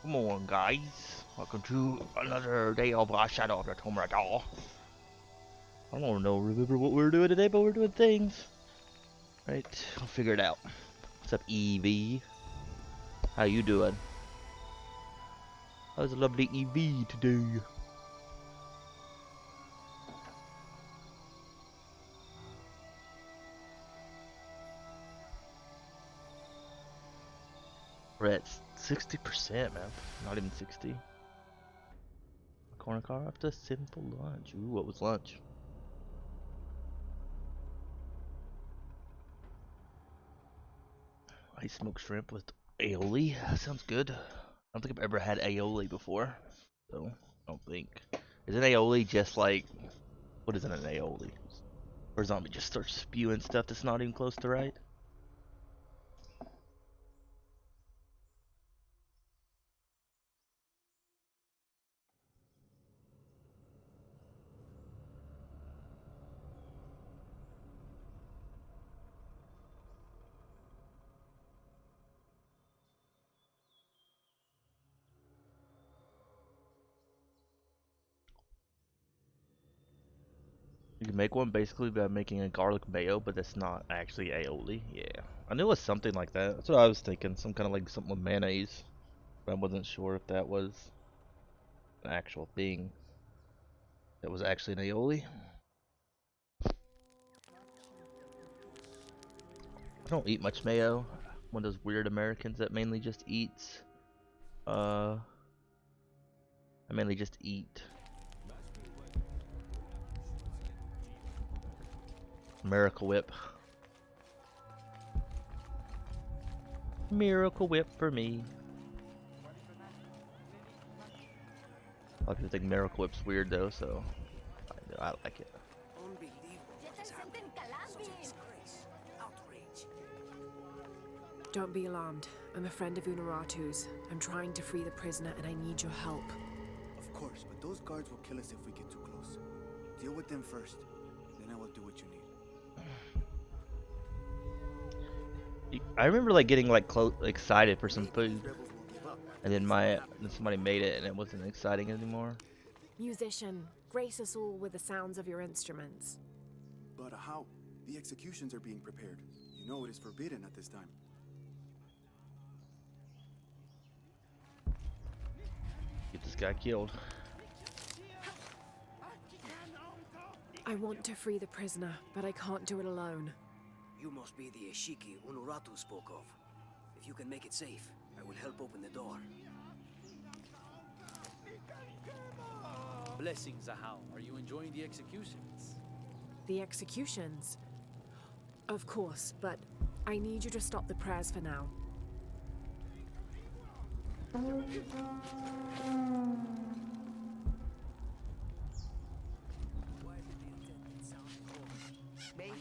Come on, guys. Welcome to another day of Shadow of the Tomb Raider. I don't know, remember what we're doing today, but we're doing things. Right, I'll figure it out. What's up, Evie? How you doing? How's the lovely Evie today? We're at 60%, man. Not even 60. Corner car after simple lunch. Ooh, what was lunch? I smoked shrimp with aioli. That sounds good. I don't think I've ever had aioli before. So, I don't think. Is an aioli just like. What is an aioli? Or zombie just starts spewing stuff that's not even close to right? You can make one basically by making a garlic mayo, but that's not actually aioli. Yeah. I knew it was something like that. That's what I was thinking. Some kind of like something with mayonnaise. But I wasn't sure if that was an actual thing. That was actually an aioli. I don't eat much mayo. One of those weird Americans that mainly just eats. I mainly just eat Miracle Whip. Miracle Whip for me. A lot of people think Miracle Whip's weird though, so I like it. Don't be alarmed. I'm a friend of Unuratu's. I'm trying to free the prisoner and I need your help. Of course, but those guards will kill us if we get too close. Deal with them first, then I will do what you need. I remember like getting like excited for some food, and then somebody made it and it wasn't exciting anymore. Musician, grace us all with the sounds of your instruments. But how? The executions are being prepared. You know it is forbidden at this time. Get this guy killed. I want to free the prisoner, but I can't do it alone. You must be the Ishiki Unuratu spoke of. If you can make it safe, I will help open the door. Blessings, Ahau. Are you enjoying the executions? The executions? Of course, but I need you to stop the prayers for now. I'm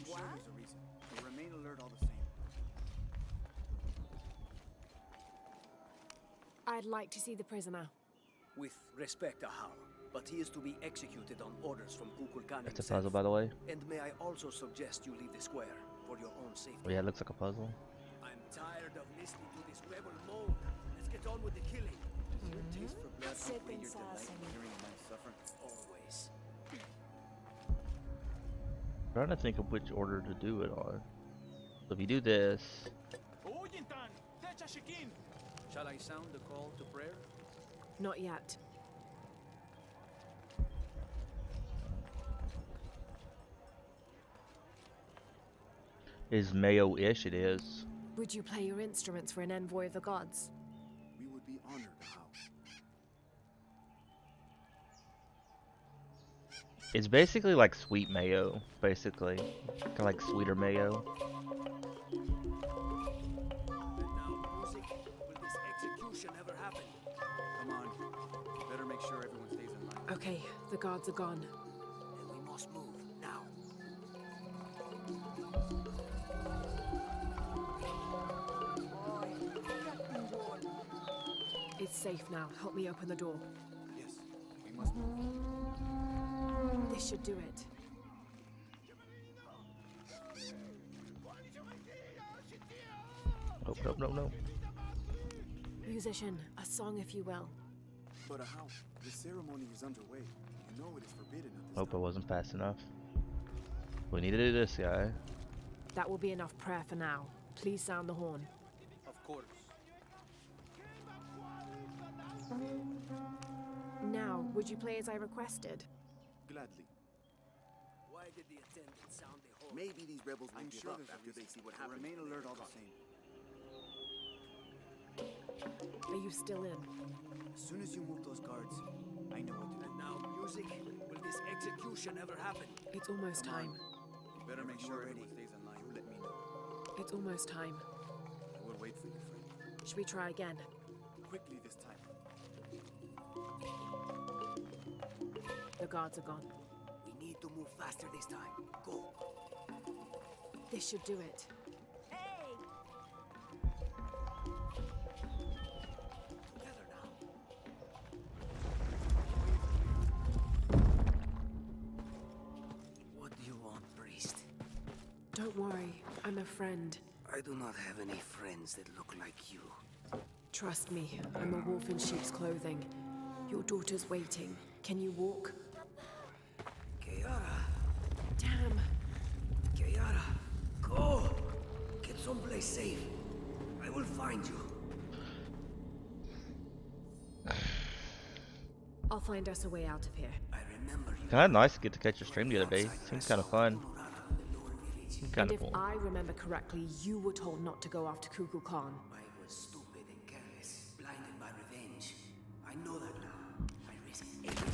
sure there's a reason. But remain alert all the same. I'd like to see the prisoner. With respect, Ahau, but he is to be executed on orders from Kukulkan That's a himself. puzzle, by the way. And may I also suggest you leave the square for your own safety. Oh yeah, it looks like a puzzle. I'm tired of listening to this rebel moan. Let's get on with the killing. Does your taste for blood outweigh your delight in hearing a man suffer? Always. I'm trying to think of which order to do it on. So if you do this, Shall I sound the call to prayer? Not yet. is mayo-ish. It is. Would you play your instruments for an envoy of the gods? We would be honored, how? It's basically like sweet mayo, basically. Kind of like sweeter mayo. And now, music. Will this execution ever happen? Come on. Better make sure everyone stays in line. Okay, the guards are gone. Then we must move now. It's safe now. Help me open the door. Yes, we must move. This should do it. Oh, no, no, no. Musician, a song if you will. But how? The ceremony is underway. You know it is forbidden at this Hope I time. wasn't fast enough. We need to do this, guy. That will be enough prayer for now. Please sound the horn. Of course. Now, would you play as I requested? Gladly. Why did the attendant sound the horn? Maybe these rebels will I'm give sure up there's a after they reason. see what But happens. remain when they alert all get the caught. Are you still in? As soon as you move those guards, I know what to do. And now, music. Will this execution ever happen? It's almost time. You better make sure everyone stays in line. You let me know. It's almost time. I will wait for you, friend. Should we try again? Quickly this time. The guards are gone. We need to move faster this time. Go. This should do it. Together now. What do you want, priest? Don't worry, I'm a friend. I do not have any friends that look like you. Trust me, I'm a wolf in sheep's clothing. Your daughter's waiting. Can you walk? Kiara, Damn! Kiara, go! Get someplace safe. I will find you. I'll find us a way out of here. I remember you. Kinda nice to get to catch your stream the other day. Seems kinda fun. And Kinda if cool. I remember correctly, you were told not to go after Kukulkan. Khan. I was stupid and careless, blinded by revenge. I know that now. I risk everything.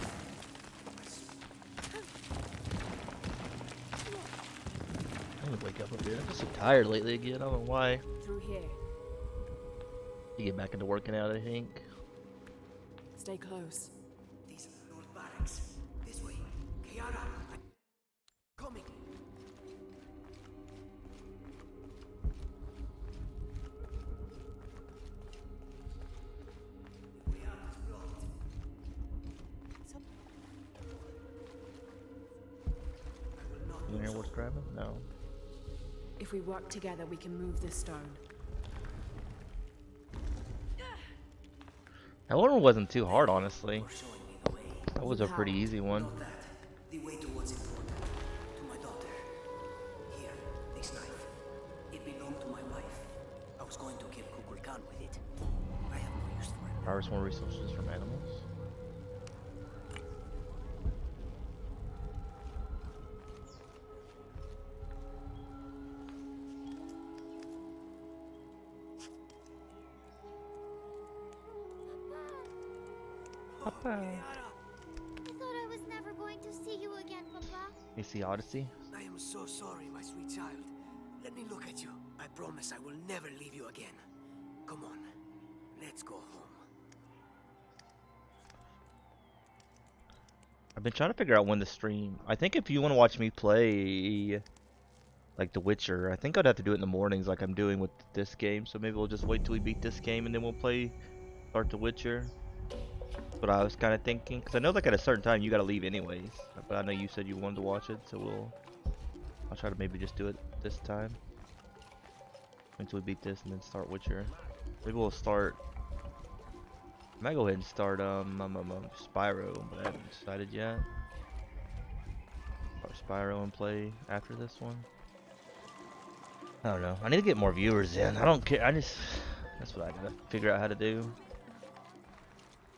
I'm gonna wake up here. I'm so tired lately again. I don't know why. Through here. You get back into working out, I think. Stay close. These are old barracks. This way. Kiara, I'm coming. The way out is blocked. You hear what's driving? No. If we work together, we can move this stone. That one wasn't too hard, honestly. For showing me the way. That was a pretty easy one. Not that. The way to what's important. To my daughter. Here, this knife. It belonged to my wife. I was going to kill Kukulkan with it. I have no use for it. Harvest more resources from animals. Papa. I thought I was never going to see you again, Papa. You see Odyssey? I am so sorry, my sweet child. Let me look at you. I promise I will never leave you again. Come on. Let's go home. I've been trying to figure out when to stream. I think if you want to watch me play like The Witcher, I think I'd have to do it in the mornings like I'm doing with this game. So maybe we'll just wait till we beat this game and then we'll start The Witcher. But I was kind of thinking, because I know like at a certain time you got to leave anyways. But I know you said you wanted to watch it, so I'll try to maybe just do it this time. Until we beat this and then start Witcher. Maybe we'll start, I might go ahead and start Spyro, but I haven't decided yet. Start Spyro and play after this one. I don't know. I need to get more viewers in. I don't care. That's what I gotta figure out how to do.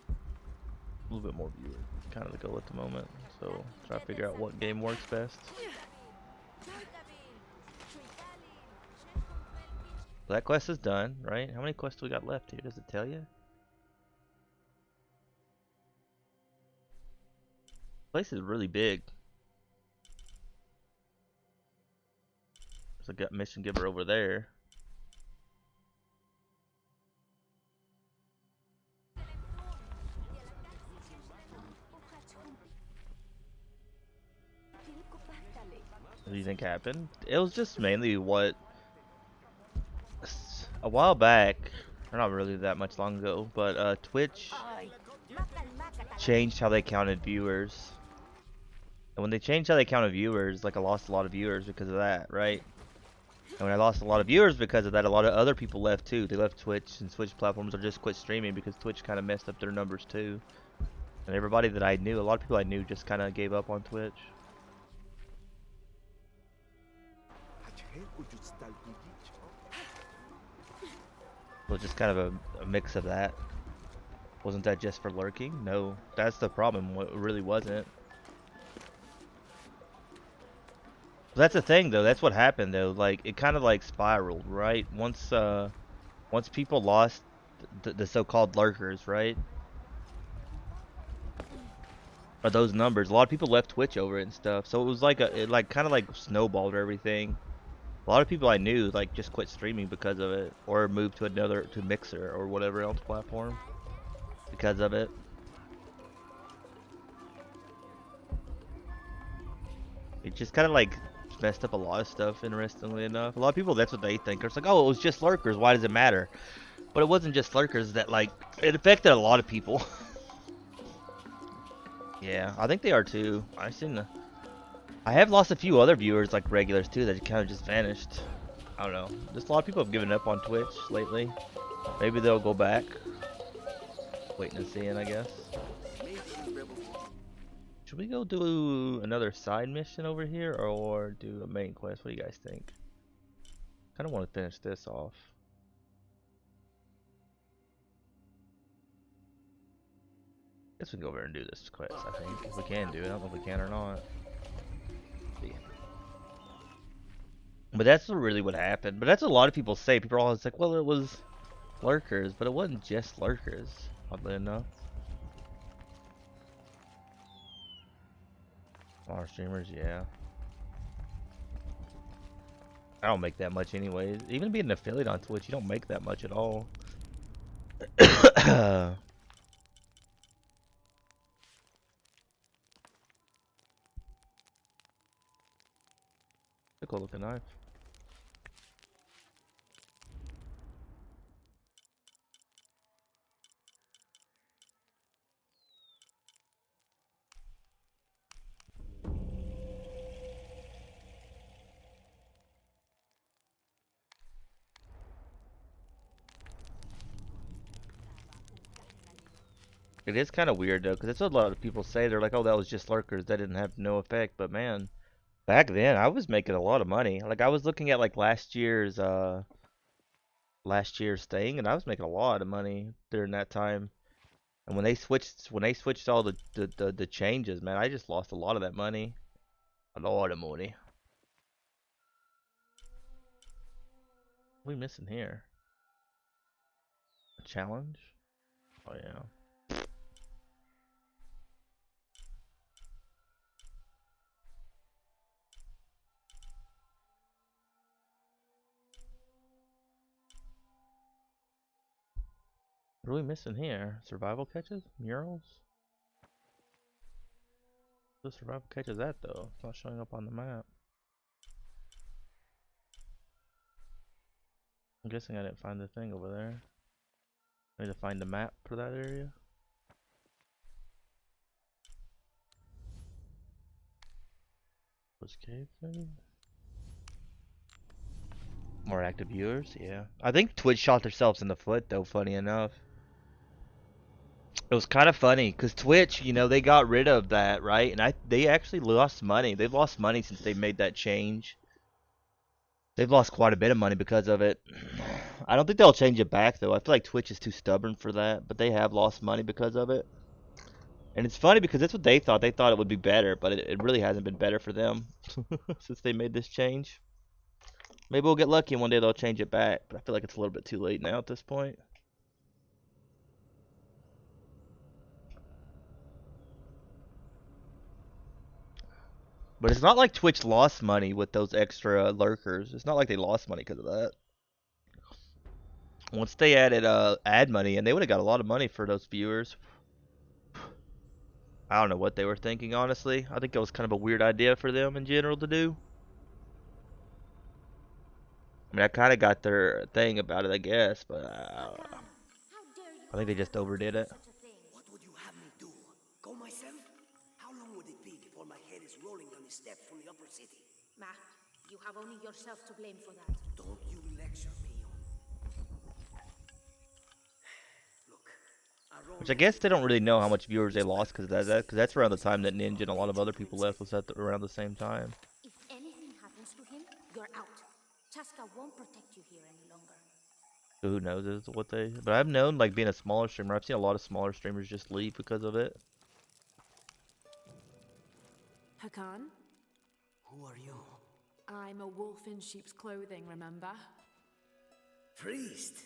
A little bit more viewer, kind of the goal at the moment. So try to figure out what game works best. So that quest is done, right? How many quests do we got left here? Does it tell you? Place is really big. There's a mission giver over there. What do you think happened? It was just mainly what a while back, or not really that much long ago, but Twitch changed how they counted viewers. And when they changed how they counted viewers, like I lost a lot of viewers because of that, right? And when I lost a lot of viewers because of that, a lot of other people left too. They left Twitch and Twitch platforms or just quit streaming because Twitch kind of messed up their numbers too. And everybody that I knew, a lot of people I knew just kind of gave up on Twitch. It was just kind of a mix of that. Wasn't that just for lurking? No, that's the problem. It really wasn't. That's the thing though, that's what happened though, like it kind of like spiraled, right? Once people lost the so-called lurkers, right? Or those numbers, a lot of people left Twitch over it and stuff. So it was like it like kind of like snowballed everything. A lot of people I knew like just quit streaming because of it, or moved to Mixer or whatever else platform because of it. It just kind of like messed up a lot of stuff, interestingly enough. A lot of people, that's what they think. It's like, oh, it was just lurkers, why does it matter? But it wasn't just lurkers, that like it affected a lot of people. Yeah, I think they are too. I have lost a few other viewers, like regulars too, that kind of just vanished. I don't know, just a lot of people have given up on Twitch lately. Maybe they'll go back. Waiting and seeing, I guess. Should we go do another side mission over here or do a main quest? What do you guys think? Kind of want to finish this off. Guess we can go over and do this quest, I think. If we can do it. I don't know if we can or not. See. But that's really what happened. But that's what a lot of people say. People are always like, well, it was lurkers. But it wasn't just lurkers, oddly enough. Our streamers, yeah. I don't make that much anyways. Even being an affiliate on Twitch, you don't make that much at all. A cool looking knife. It is kind of weird though, because that's what a lot of people say. They're like, "Oh, that was just lurkers. That didn't have no effect." But man, back then I was making a lot of money. Like I was looking at like last year's thing, and I was making a lot of money during that time. And when they switched all the changes, man, I just lost a lot of that money. A lot of money. What are we missing here? A challenge? Oh yeah. What are we missing here? Survival catches? Murals? Where the survival catch is at though? It's not showing up on the map. I'm guessing I didn't find the thing over there. I need to find the map for that area. Was cave maybe? More active viewers, yeah. I think Twitch shot themselves in the foot though, funny enough. It was kind of funny because Twitch, you know, they got rid of that, right? And they actually lost money. They've lost money since they made that change. They've lost quite a bit of money because of it. I don't think they'll change it back though. I feel like Twitch is too stubborn for that, but they have lost money because of it. And it's funny because that's what they thought. They thought it would be better, but it really hasn't been better for them since they made this change. Maybe we'll get lucky and one day they'll change it back, but I feel like it's a little bit too late now at this point. But it's not like Twitch lost money with those extra lurkers. It's not like they lost money because of that. Once they added ad money, and they would have got a lot of money for those viewers. I don't know what they were thinking, honestly. I think it was kind of a weird idea for them in general to do. I mean, I kind of got their thing about it, I guess, but I think they just overdid it. What would you have me do? Go myself? How long would it be before my head is rolling down the steps from the upper city? Ma, you have only yourself to blame for that. Don't you lecture me on. Look, Which I guess they don't really know how much viewers they lost because because that's around the time that Ninja and a lot of other people left, was around the same time. If anything happens to him, you're out. Chaska won't protect you here any longer. So who knows is what they. But I've known, like, being a smaller streamer, I've seen a lot of smaller streamers just leave because of it. Hakan, Who are you? I'm a wolf in sheep's clothing, remember? Priest!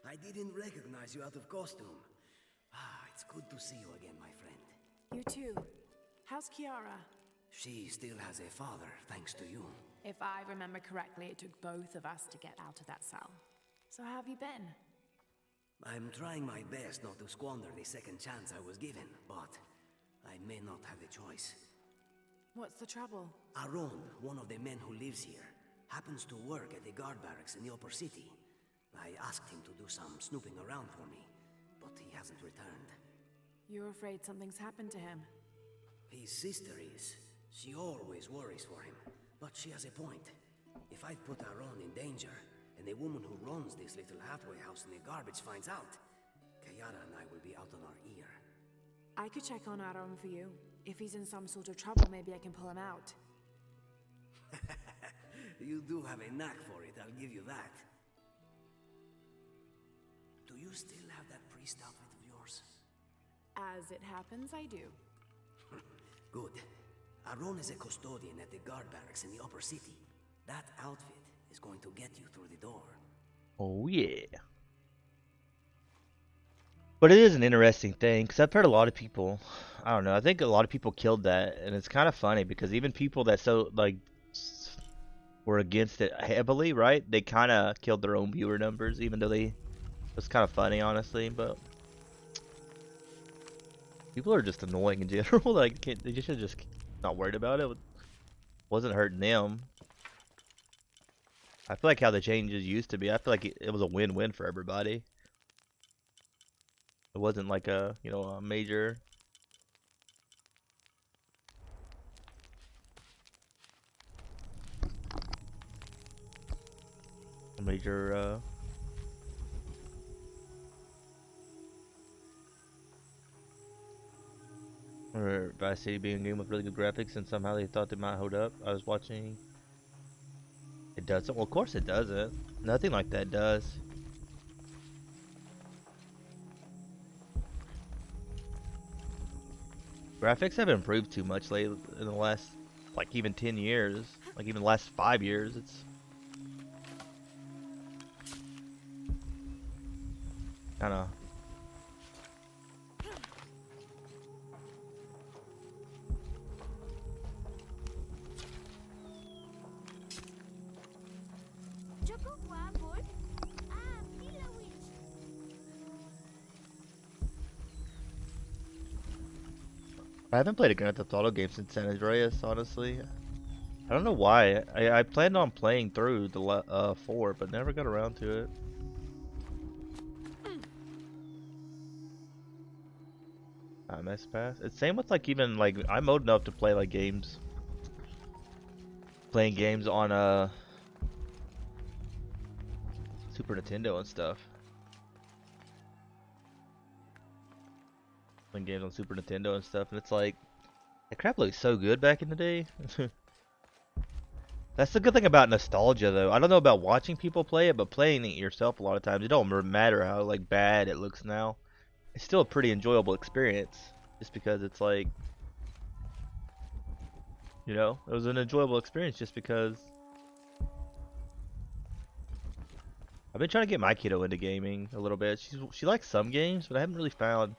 I didn't recognize you out of costume. Ah, it's good to see you again, my friend. You too. How's Kiara? She still has a father, thanks to you. If I remember correctly, it took both of us to get out of that cell. So how have you been? I'm trying my best not to squander the second chance I was given, but I may not have a choice. What's the trouble? Aron, one of the men who lives here, happens to work at the guard barracks in the upper city. I asked him to do some snooping around for me, but he hasn't returned. You're afraid something's happened to him. His sister is. She always worries for him, but she has a point. If I put Aron in danger, and the woman who runs this little halfway house in the garbage finds out, Kiara and I will be out on our ear. I could check on Aaron for you. If he's in some sort of trouble, maybe I can pull him out. You do have a knack for it, I'll give you that. Do you still have that priest outfit of yours? As it happens, I do. Good. Aron is a custodian at the guard barracks in the upper city. That outfit is going to get you through the door. Oh yeah. But it is an interesting thing because I've heard a lot of people. I don't know. I think a lot of people killed that, and it's kind of funny because even people that were against it heavily, right? They kind of killed their own viewer numbers, even though it was kind of funny, honestly. But people are just annoying in general. Like they just should just not worried about it. Wasn't hurting them. I feel like how the changes used to be. I feel like it was a win-win for everybody. It wasn't like a a major. Or Vice City being a game with really good graphics and somehow they thought they might hold up. I was watching. It doesn't. Well, of course it doesn't. Nothing like that does. Graphics have improved too much lately in the last, like, even 10 years. Like, even the last 5 years. It's kind of. I haven't played a Grand Theft Auto game since San Andreas, honestly. I don't know why. I planned on playing through the 4, but never got around to it. MS Pass. It's same with like even like I'm old enough to play like games. Playing games on Super Nintendo and stuff. Playing games on Super Nintendo and stuff, and it's like that crap looked so good back in the day. That's the good thing about nostalgia, though. I don't know about watching people play it, but playing it yourself a lot of times, it don't matter how like bad it looks now. It's still a pretty enjoyable experience, just because it's like, it was an enjoyable experience just because. I've been trying to get my kiddo into gaming a little bit. She likes some games, but I haven't really found.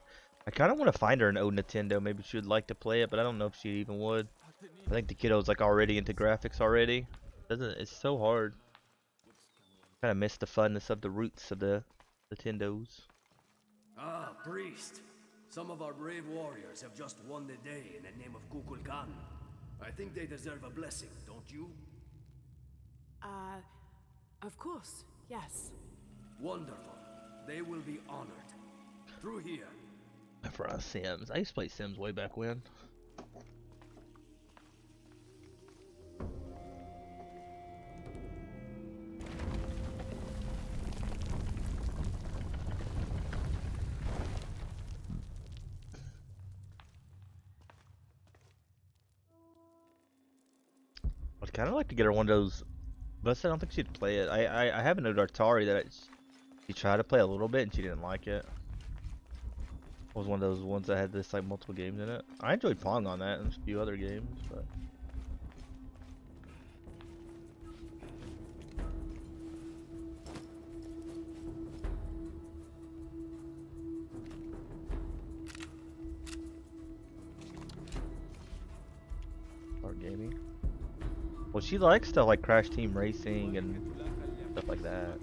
I kind of want to find her an old Nintendo. Maybe she would like to play it, but I don't know if she even would. I think the kiddo's like already into graphics already. It's so hard. Kind of miss the funness of the roots of the Nintendos. Ah, priest. Some of our brave warriors have just won the day in the name of Kukulkan. I think they deserve a blessing, don't you? Of course, yes. Wonderful. They will be honored. Through here. For us Sims. I used to play Sims way back when. kind of like to get her one of those, but I don't think she'd play it. I have an Atari that she tried to play a little bit and she didn't like it. It was one of those ones that had this like multiple games in it. I enjoyed Pong on that and a few other games, but. Gaming. Well, she likes stuff like Crash Team Racing and stuff like that.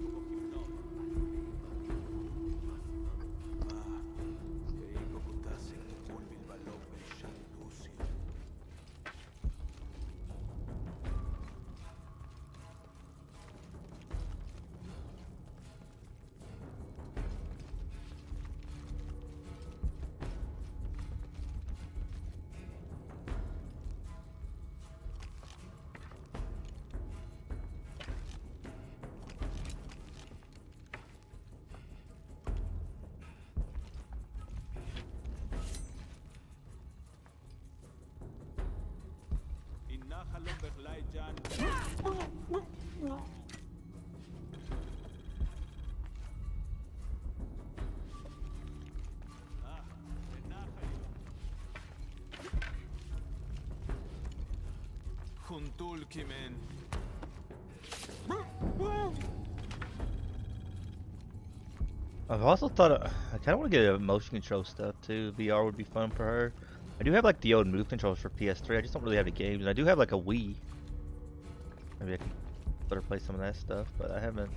I've also thought I kind of want to get a motion control stuff too. VR would be fun for her. I do have like the old move controls for PS3. I just don't really have the games. And I do have like a Wii. Maybe I can let her play some of that stuff, but I haven't.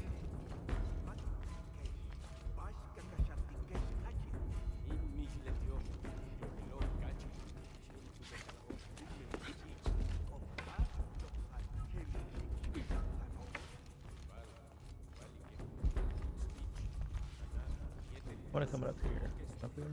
I want to come up here. Up here.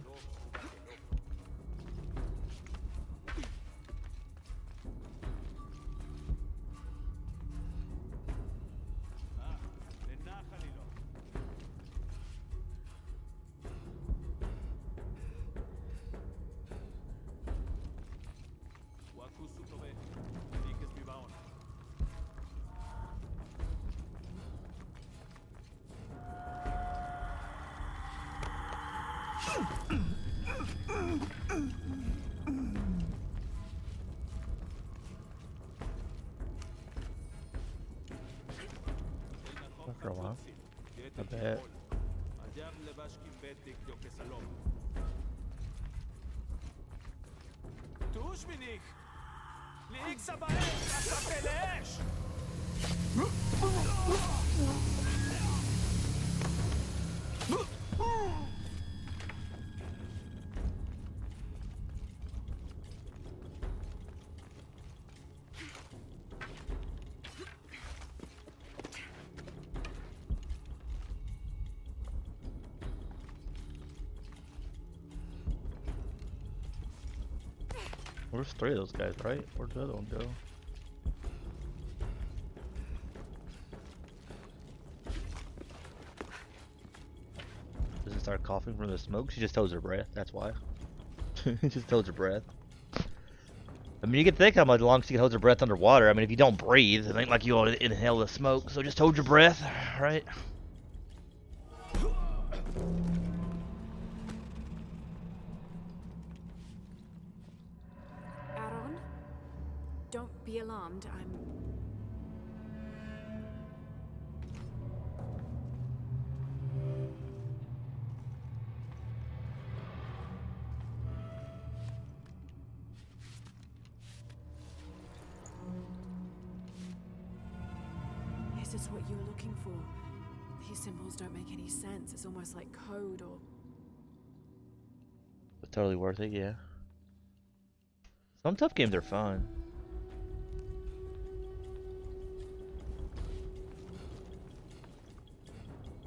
For a while. I bet. There's 3 of those guys, right? Where'd the other one go? Does it start coughing from the smoke? She just holds her breath, that's why. She just holds her breath. I mean, you can think how much long she can hold her breath underwater. I mean, if you don't breathe, it ain't like you ought to inhale the smoke, so just hold your breath, right? Don't be alarmed, Is this what you were looking for? These symbols don't make any sense. It's almost like code or... It's totally worth it, yeah. Some tough games are fun.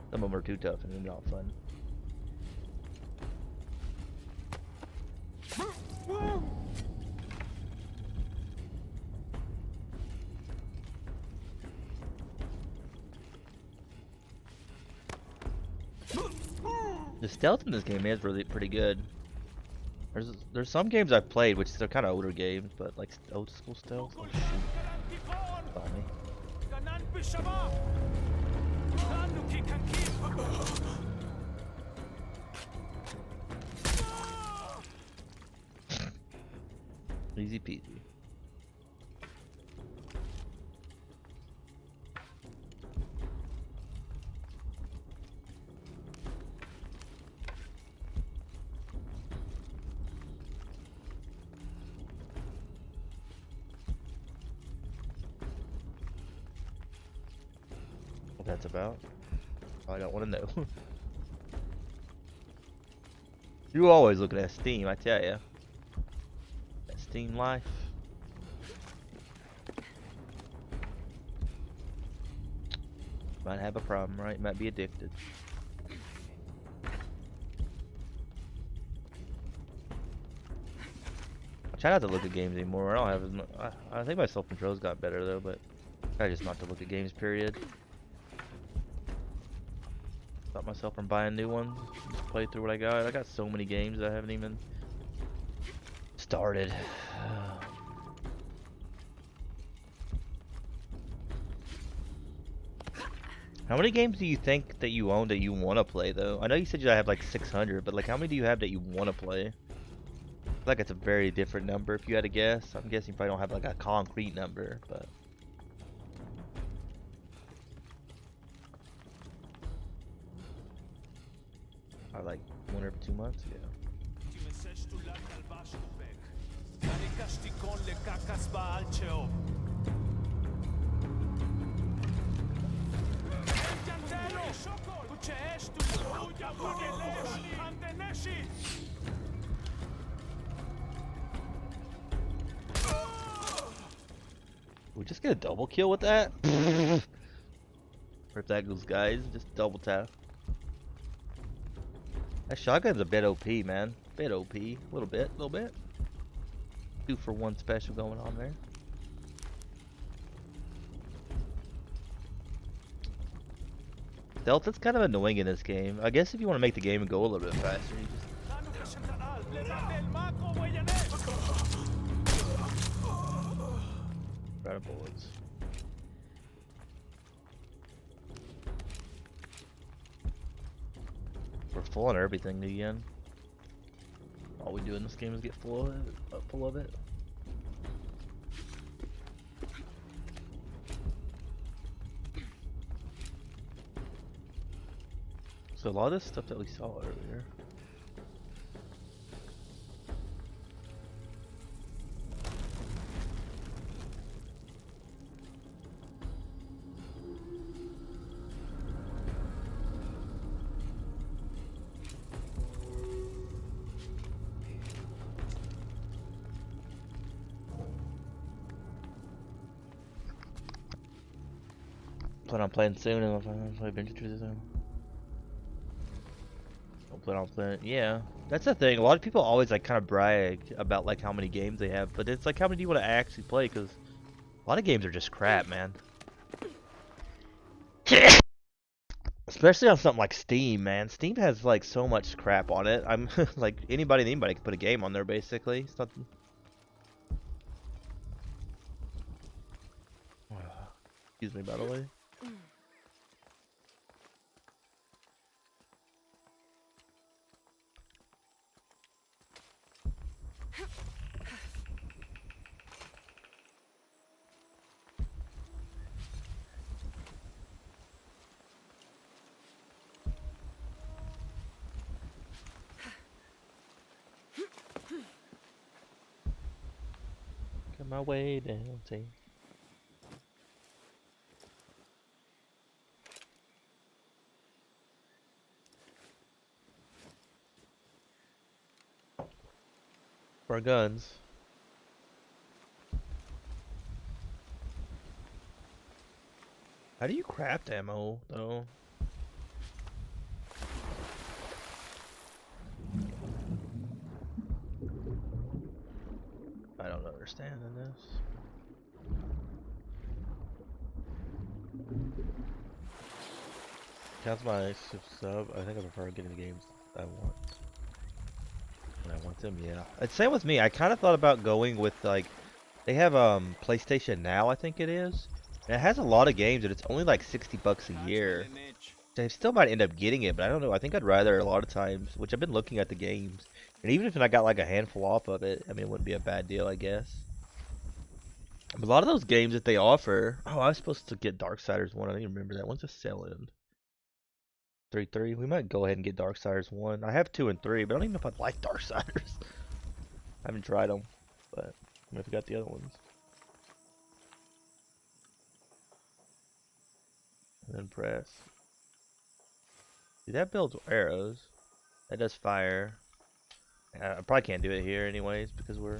Some of them are too tough and they're not fun. The stealth in this game is really pretty good. There's some games I've played which are kind of older games, but like old school stealth. Oh, shoot. Easy peasy. What that's about? I don't want to know. You always looking at Steam, I tell ya. That Steam life. Might have a problem, right? Might be addicted. I try not to look at games anymore. I don't have as much. I think my self-control's got better though, but I just not to look at games. Period. Stop myself from buying new ones. Just play through what I got. I got so many games that I haven't even started. How many games do you think that you own that you want to play though? I know you said you have like 600, but like how many do you have that you want to play? I feel like it's a very different number if you had to guess. I'm guessing you probably don't have like a concrete number, but or like 1 or 2 months, yeah. We just get a double kill with that? Or if that goes, guys, just double tap. That shotgun's a bit OP, man. Bit OP. A little bit. 2-for-1 special going on there. Stealth is kind of annoying in this game. I guess if you want to make the game go a little bit faster, you just... Out of bullets. We're full on everything again. All we do in this game is get full of it. So a lot of this stuff that we saw earlier. Plan on playing soon, and I'll play Adventure soon. Don't plan on playing. Yeah, that's the thing. A lot of people always like kind of brag about like how many games they have, but it's like how many do you want to actually play? Because a lot of games are just crap, man. Especially on something like Steam, man. Steam has like so much crap on it. I'm like anybody can put a game on there basically. It's not... Excuse me, by the way. Got my way down, see. For our guns. How do you craft ammo, though? I don't understand in this. Counts my sub. I think I prefer getting the games I want. When I want them, yeah. It's same with me. I kind of thought about going with like, they have PlayStation Now, I think it is, And it has a lot of games, and it's only like $60 a year. I still might end up getting it, but I don't know. I think I'd rather a lot of times, which I've been looking at the games, and even if I got like a handful off of it, I mean, it wouldn't be a bad deal, I guess. But a lot of those games that they offer. Oh, I was supposed to get Darksiders 1. I didn't remember that. When's the sale end? 3-3. We might go ahead and get Darksiders 1. I have 2 and 3, but I don't even know if I'd like Darksiders. I haven't tried them, but I forgot the other ones. And then press. See, that builds arrows. That does fire. I probably can't do it here anyways because we're...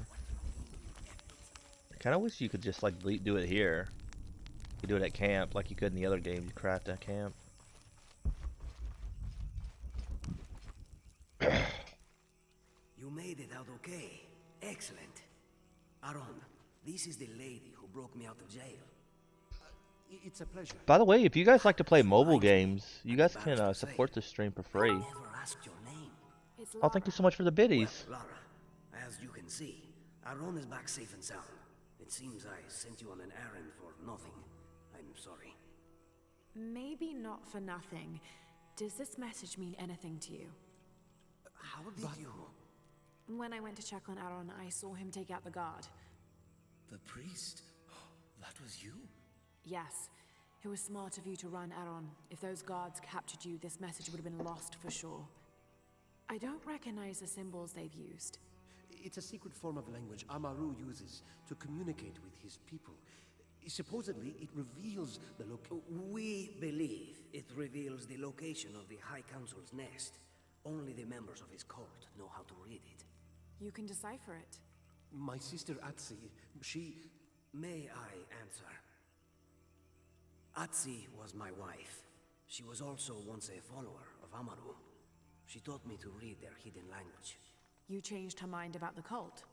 I kind of wish you could just like do it here. You could do it at camp like you could in the other games. You craft at camp. You made it out okay. Excellent. Aaron, this is the lady who broke me out of jail. It's a pleasure. By the way, if you guys like to play mobile games, you guys can support the stream for free. I never asked your name. It's Oh, thank you so much for the biddies. Well, Lara, as you can see, Aaron is back safe and sound. It seems I sent you on an errand for nothing. I'm sorry. Maybe not for nothing. Does this message mean anything to you? How did you... When I went to check on Aaron, I saw him take out the guard. The priest? That was you? Yes. It was smart of you to run, Aaron. If those guards captured you, this message would have been lost for sure. I don't recognize the symbols they've used. It's a secret form of language Amaru uses to communicate with his people. Supposedly, it reveals the We believe it reveals the location of the High Council's nest. Only the members of his court know how to read it. You can decipher it. My sister Atsi, she... May I answer? Atsi was my wife. She was also once a follower of Amaru. She taught me to read their hidden language. You changed her mind about the cult.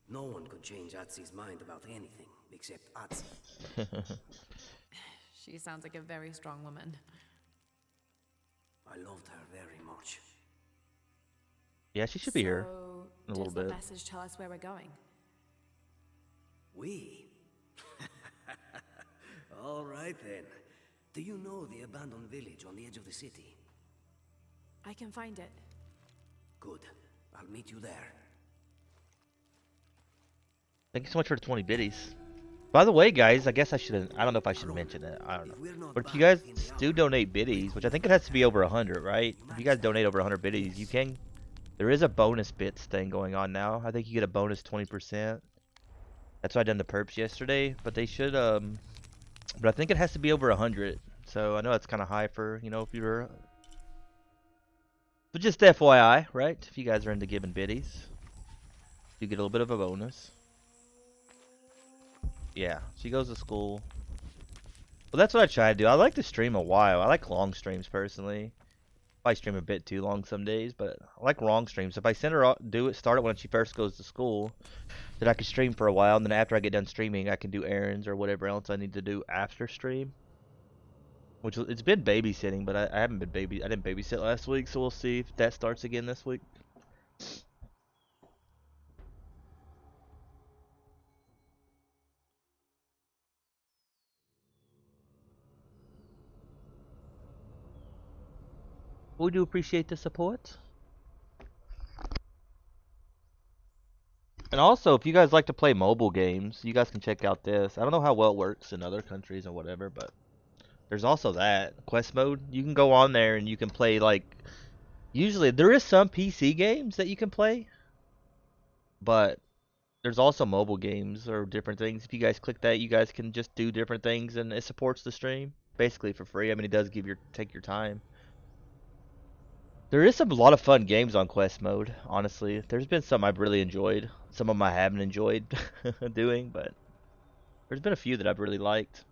No one could change Atsi's mind about anything, except Atsi. She sounds like a very strong woman. I loved her very much. Yeah, she should be here in a little Does bit. the message tell us where we're going? We? All right then. Do you know the abandoned village on the edge of the city? I can find it. Good. I'll meet you there. Thank you so much for the 20 biddies. By the way, guys, I guess I shouldn't. I don't know if I should mention it. I don't know. But if you guys do donate biddies, which I think it has to be over 100, right? If you guys donate over 100 biddies, you can. There is a bonus bits thing going on now. I think you get a bonus 20%. That's why I done the perps yesterday. But they should. But I think it has to be over 100. So I know that's kind of high for, you know, if you're. But just FYI, right? If you guys are into giving biddies, you get a little bit of a bonus. Yeah, she goes to school. Well, that's what I try to do. I like to stream a while. I like long streams personally. I stream a bit too long some days, but I like long streams. If I send her start it when she first goes to school, then I can stream for a while, and then after I get done streaming, I can do errands or whatever else I need to do after stream. Which it's been babysitting, but I haven't been I didn't babysit last week, so we'll see if that starts again this week. We do appreciate the support. And also, if you guys like to play mobile games, you guys can check out this. I don't know how well it works in other countries or whatever, but there's also that. Quest mode. You can go on there and you can play, like... Usually, there is some PC games that you can play. But there's also mobile games or different things. If you guys click that, you guys can just do different things and it supports the stream. Basically for free. I mean, it does take your time. There is a lot of fun games on Quest mode, honestly. There's been some I've really enjoyed. Some of them I haven't enjoyed doing, but there's been a few that I've really liked.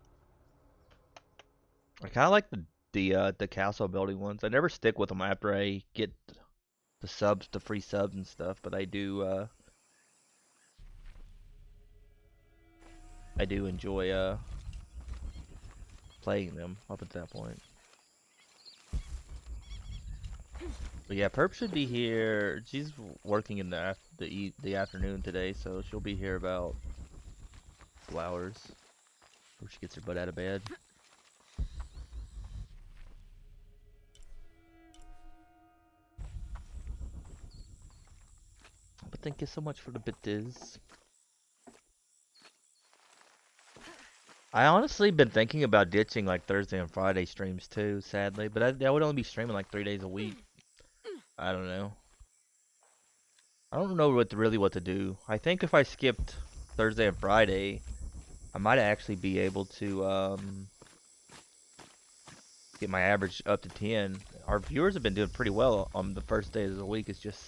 I kind of like the castle building ones. I never stick with them after I get the free subs and stuff, but I do enjoy playing them up at that point. But yeah, Perp should be here. She's working in the afternoon today, so she'll be here about 2 hours. Before she gets her butt out of bed. But thank you so much for the bits. I honestly been thinking about ditching like Thursday and Friday streams too, sadly. But I would only be streaming like 3 days a week. I don't know. I don't know really what to do. I think if I skipped Thursday and Friday, I might actually be able to get my average up to 10. Our viewers have been doing pretty well on the first days of the week. It's just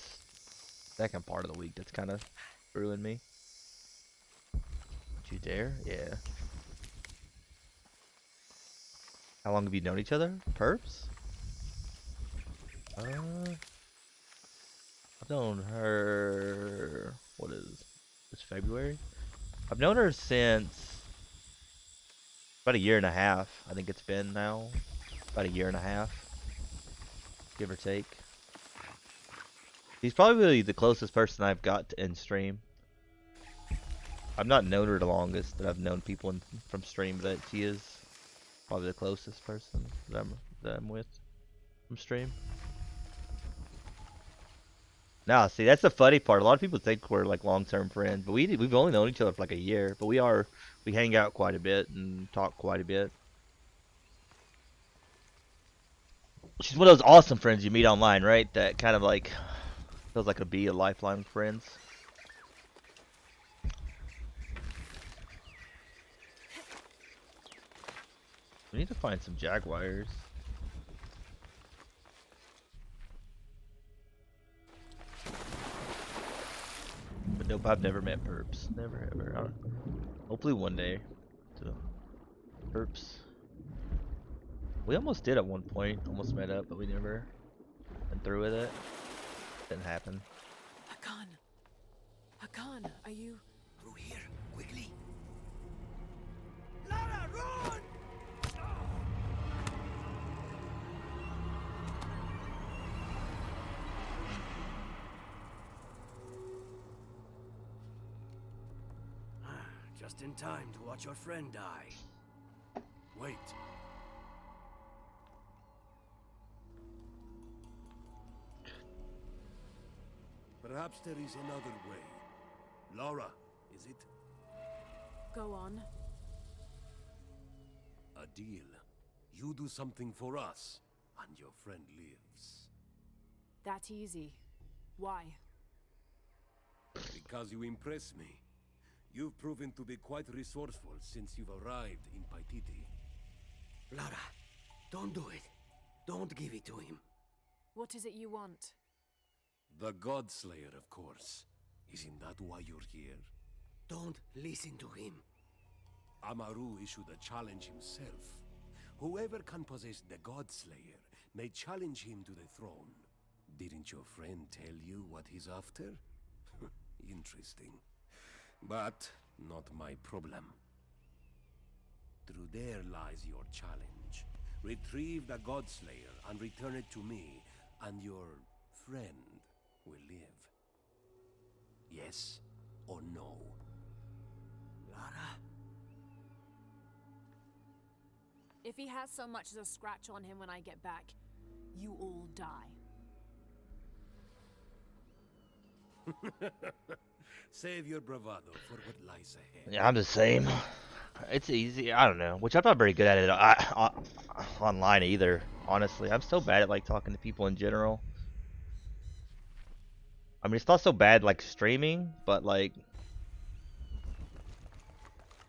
second part of the week that's kind of screwing me. You dare? Yeah. How long have you known each other? Perps? I've known her. What is this? February? I've known her since about a year and a half. I think it's been now. About a year and a half. Give or take. She's probably the closest person I've got in stream. I've not known her the longest that I've known people from stream, but she is probably the closest person that I'm with from stream. Nah, see, that's the funny part. A lot of people think we're like long-term friends, but we've only known each other for like a year. But we hang out quite a bit and talk quite a bit. She's one of those awesome friends you meet online, right? That kind of like feels like be a lifelong friends. We need to find some jaguars. But nope, I've never met perps. Never ever. Hopefully one day. So, perps. We almost did at one point. Almost met up, but we never went through with it. Didn't happen. Hakan! Hakan, are you... Through here, quickly. Lara, run! Just in time to watch your friend die. Wait. Perhaps there is another way. Lara, is it? Go on. A deal. You do something for us, and your friend lives. That easy. Why? Because you impress me. You've proven to be quite resourceful since you've arrived in Paititi. Lara, don't do it. Don't give it to him. What is it you want? The Godslayer, of course. Isn't that why you're here? Don't listen to him. Amaru issued a challenge himself. Whoever can possess the Godslayer may challenge him to the throne. Didn't your friend tell you what he's after? Interesting. But not my problem. Through there lies your challenge. Retrieve the Godslayer and return it to me, and your friend will live. Yes or no? Lara? If he has so much as a scratch on him when I get back, you all die. Save your bravado for what lies ahead. Yeah, I'm the same. It's easy. I don't know. Which I'm not very good at it online either. Honestly, I'm so bad at like talking to people in general. I mean, it's not so bad like streaming, but like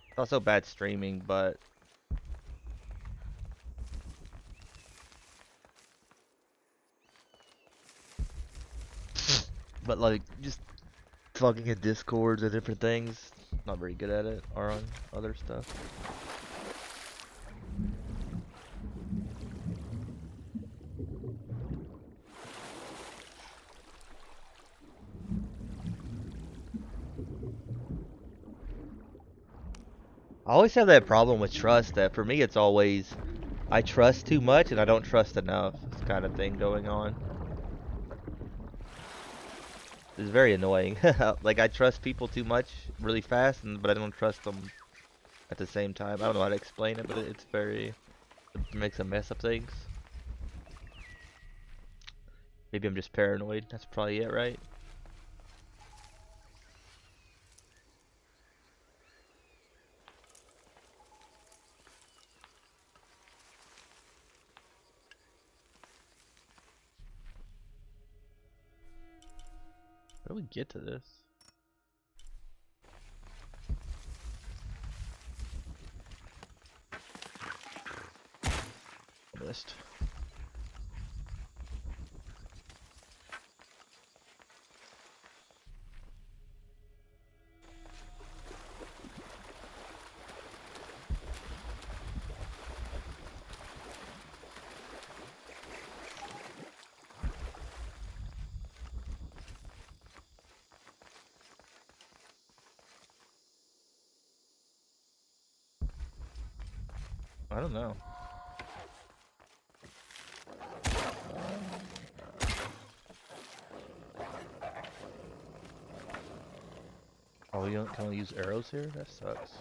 it's not so bad streaming, but like just talking in Discords and different things. Not very good at it, or on other stuff. I always have that problem with trust, that for me it's always I trust too much and I don't trust enough. This kind of thing going on. It's very annoying. Like I trust people too much really fast, but I don't trust them at the same time. I don't know how to explain it, but it's very, it makes a mess of things. Maybe I'm just paranoid. That's probably it, right? How do we get to this? List. I don't know. Oh, you don't, can we use arrows here? That sucks.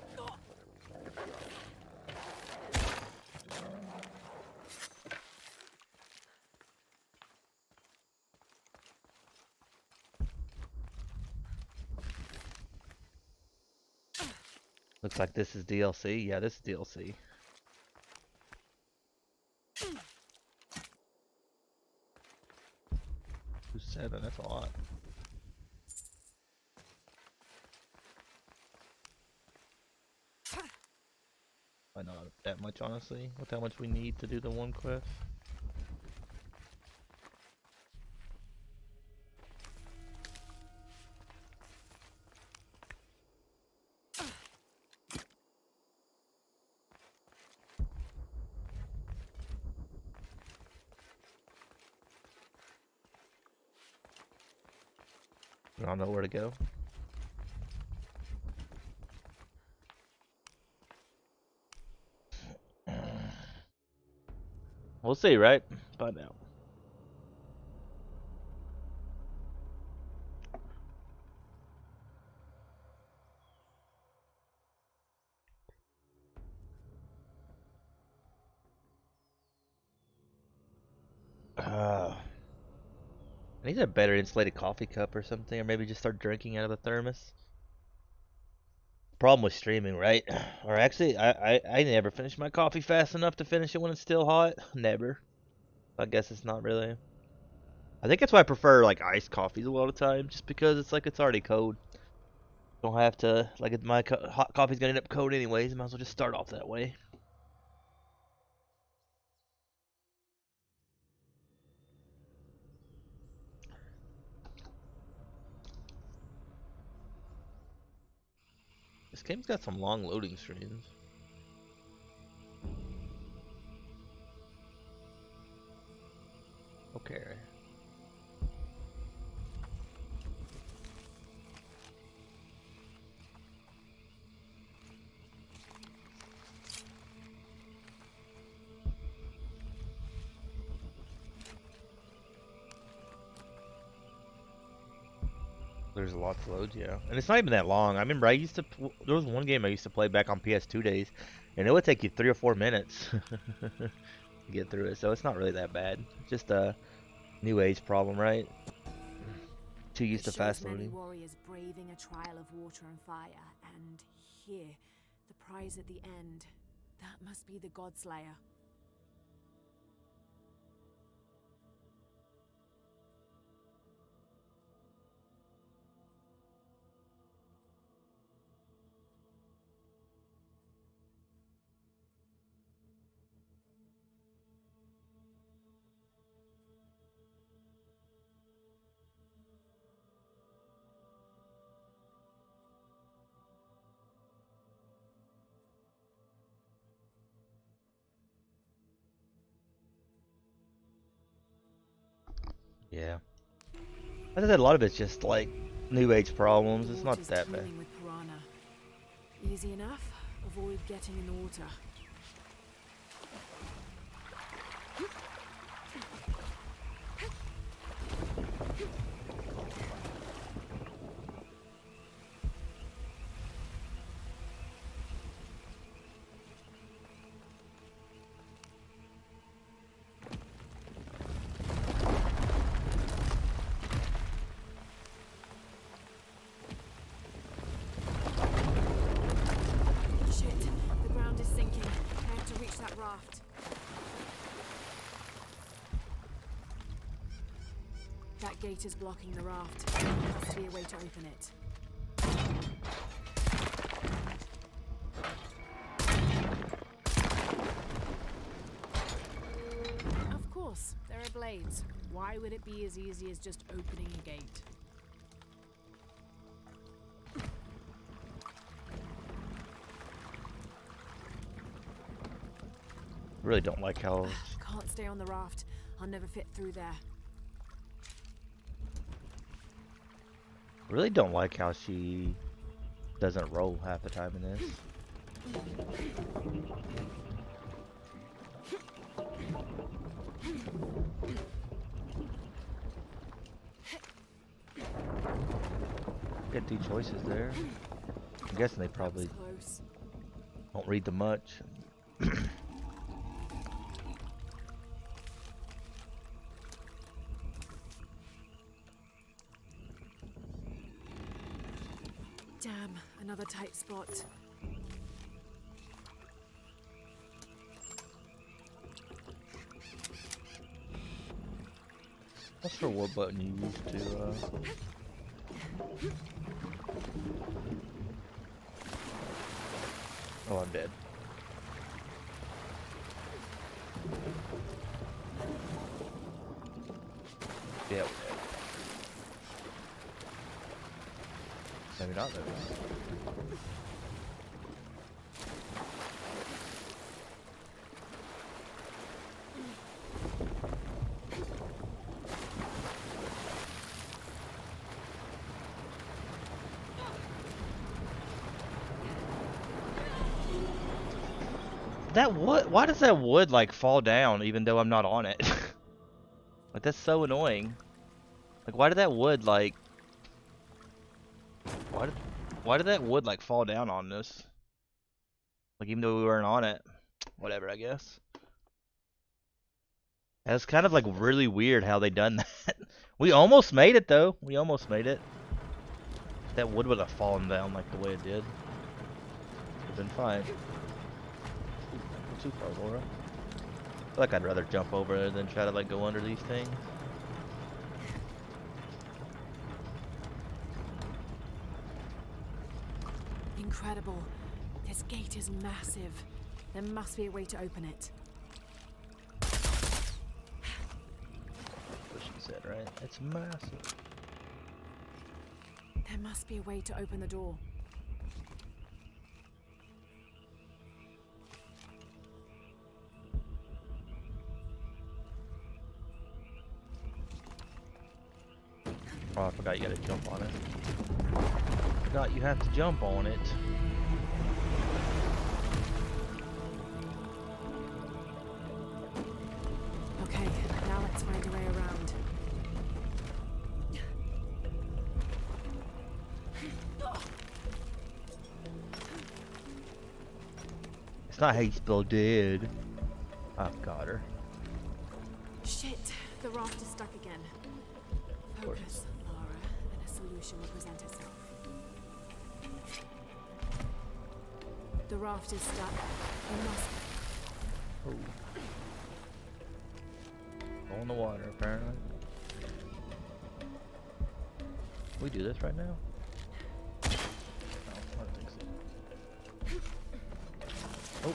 Looks like this is DLC. Yeah, this is DLC. Who's 7? That's a lot. I not that much, honestly, with how much we need to do the one quest. I don't know where to go. We'll see, right? Find out. I need a better insulated coffee cup or something, or maybe just start drinking out of the thermos. Problem with streaming, right? Or actually, I never finish my coffee fast enough to finish it when it's still hot. Never. I guess it's not really. I think that's why I prefer like iced coffees a lot of time, just because it's like it's already cold. Don't have to like if my hot coffee's gonna end up cold anyways. Might as well just start off that way. This game's got some long loading screens. Okay. There's a lot to load, yeah. And it's not even that long. I remember there was one game I used to play back on PS2 days, and it would take you 3 or 4 minutes to get through it, so it's not really that bad. Just a new age problem, right? Too used to fast many loading. warriors braving a trial of water and fire, and here, the prize at the end. That must be the Godslayer. Yeah. As I said, a lot of it's just like new age problems. It's not Water's that bad. teeming with piranha. Easy enough. Avoid getting in the water. That gate is blocking the raft. There must be a way to open it. Of course, there are blades. Why would it be as easy as just opening a gate? Really don't like how. Can't stay on the raft. I'll never fit through there. Really don't like how she doesn't roll half the time in this. Get two choices there. I'm guessing they probably Close. don't read them much. Damn, another tight spot. Not sure what button you use to. Oh, I'm dead. Yeah, we're dead. Maybe not though. That wood, why does that wood like fall down even though I'm not on it? Like that's so annoying. Like why did that wood like why did that wood like fall down on us? Like even though we weren't on it. Whatever, I guess. That's kind of like really weird how they done that. We almost made it though. We almost made it. If that wood would have fallen down like the way it did, would have been fine. Too far, Laura. I feel like I'd rather jump over it than try to like go under these things. Incredible. This gate is massive. There must be a way to open it. That's what she said, right? It's massive. There must be a way to open the door. Oh, I forgot you gotta jump on it. Forgot you have to jump on it. Okay, now let's find a way around. It's not how you spell dead. I've got her. Shit, the raft is stuck again. Focus, Lara, and a solution will present itself. The raft is stuck. We must. Oh. Go in the water, apparently. We do this right now? No, I don't think so. Oh.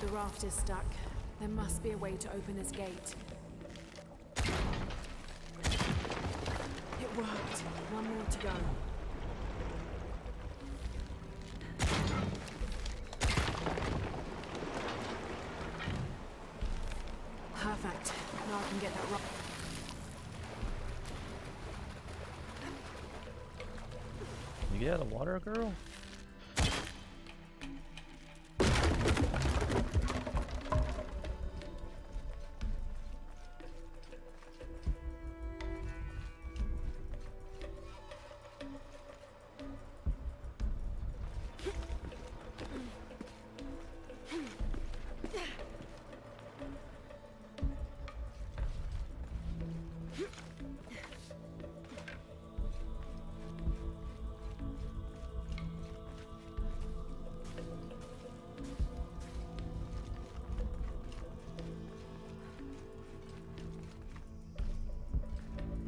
The raft is stuck. There must be a way to open this gate. It worked. One more to go. Perfect. Now I can get that rock. You get out of the water, girl?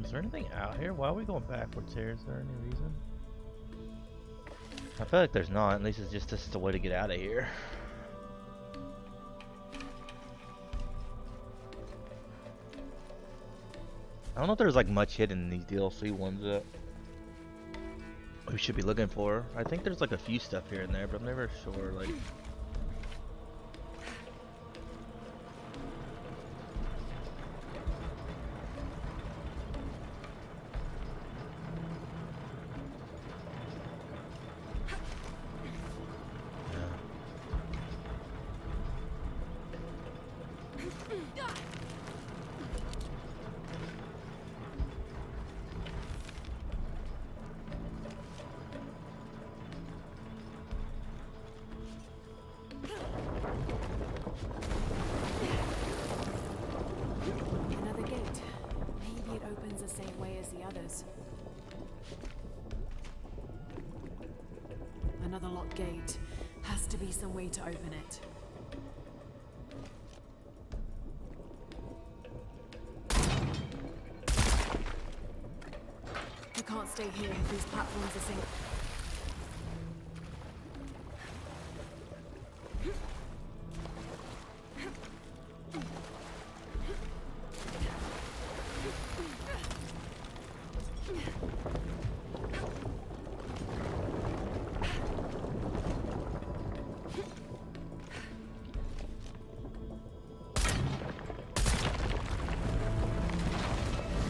Is there anything out here? Why are we going backwards here? Is there any reason? I feel like there's not. At least it's just this is the way to get out of here. I don't know if there's like much hidden in these DLC ones that we should be looking for. I think there's like a few stuff here and there, but I'm never sure. Like. Another gate. Maybe it opens the same way as the others. Another locked gate. Has to be some way to open it. We can't stay here if these platforms are sinking.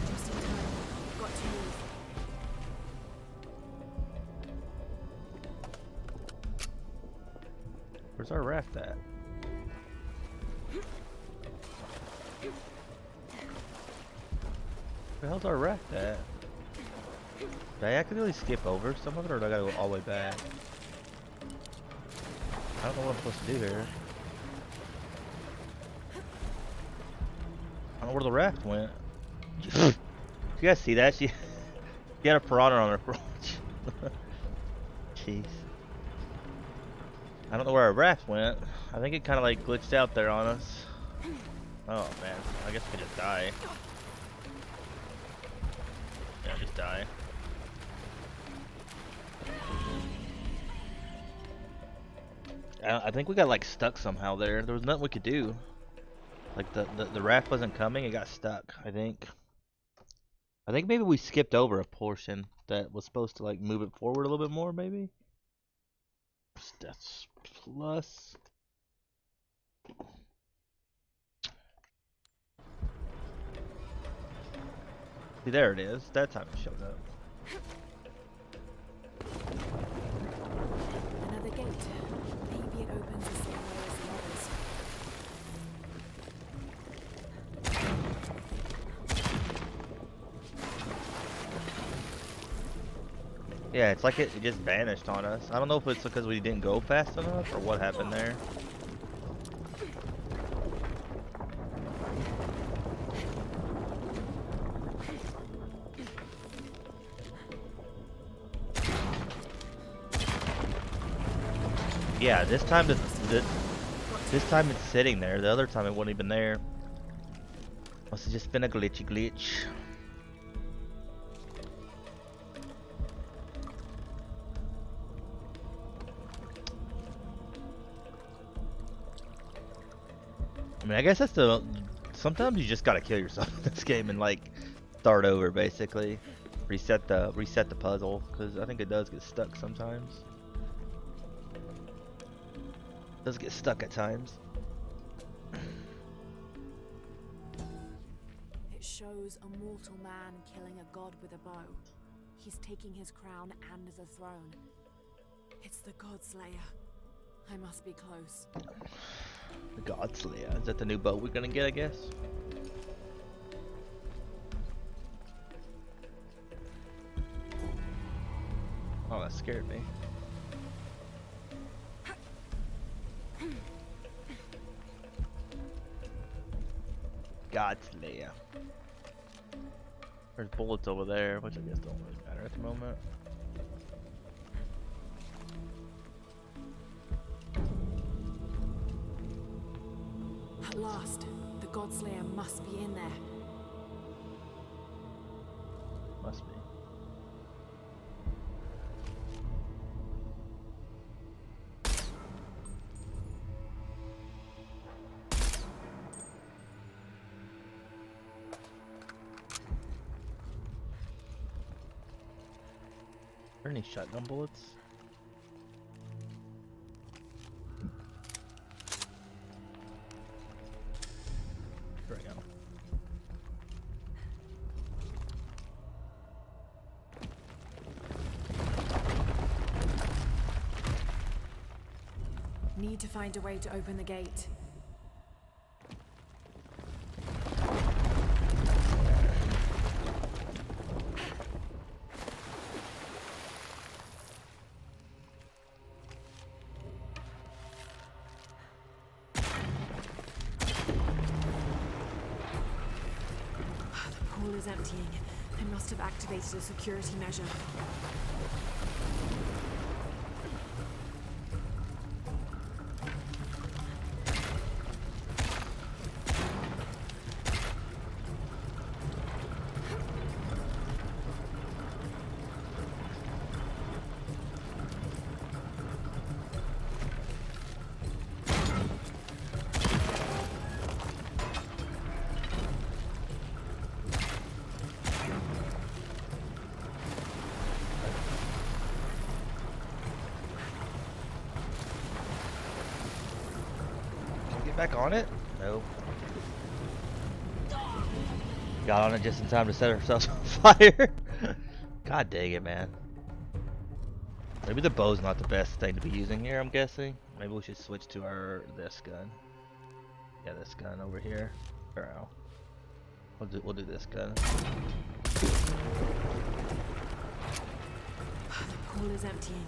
Just in time. Got to move. Where's our raft at? Where the hell's our raft at? Did I accidentally skip over some of it, or do I gotta go all the way back? I don't know what I'm supposed to do here. I don't know where the raft went. Did you guys see that? She had a piranha on her crotch. Jeez. I don't know where our raft went. I think it kind of like glitched out there on us. Oh man, I guess we could just die. Yeah, just die. I think we got like stuck somehow there. There was nothing we could do. Like the raft wasn't coming, it got stuck, I think. I think maybe we skipped over a portion that was supposed to like move it forward a little bit more, maybe? That's plus. See, there it is. That time it showed up. Another gate. Maybe it opens the same way as the others. Yeah, it's like it just vanished on us. I don't know if it's because we didn't go fast enough or what happened there. Yeah, this time this time it's sitting there. The other time it wasn't even there. Must have just been a glitch. I mean, I guess that's the. Sometimes you just gotta kill yourself in this game and like start over, basically. Reset the puzzle, because I think it does get stuck sometimes. It does get stuck at times. It shows a mortal man killing a god with a bow. He's taking his crown and the throne. It's the Godslayer. I must be close. The Godslayer. Is that the new bow we're gonna get, I guess? Oh, that scared me. Godslayer. There's bullets over there, which I guess don't really matter at the moment. At last, the Godslayer must be in there. Must be. Are there any shotgun bullets? There we go. Need to find a way to open the gate. The pool is emptying. I must have activated a security measure. Back on it? No. Got on it just in time to set ourselves on fire. God dang it, man. Maybe the bow's not the best thing to be using here, I'm guessing. Maybe we should switch to this gun. Yeah, this gun over here. Or we'll do this gun. The pool is emptying.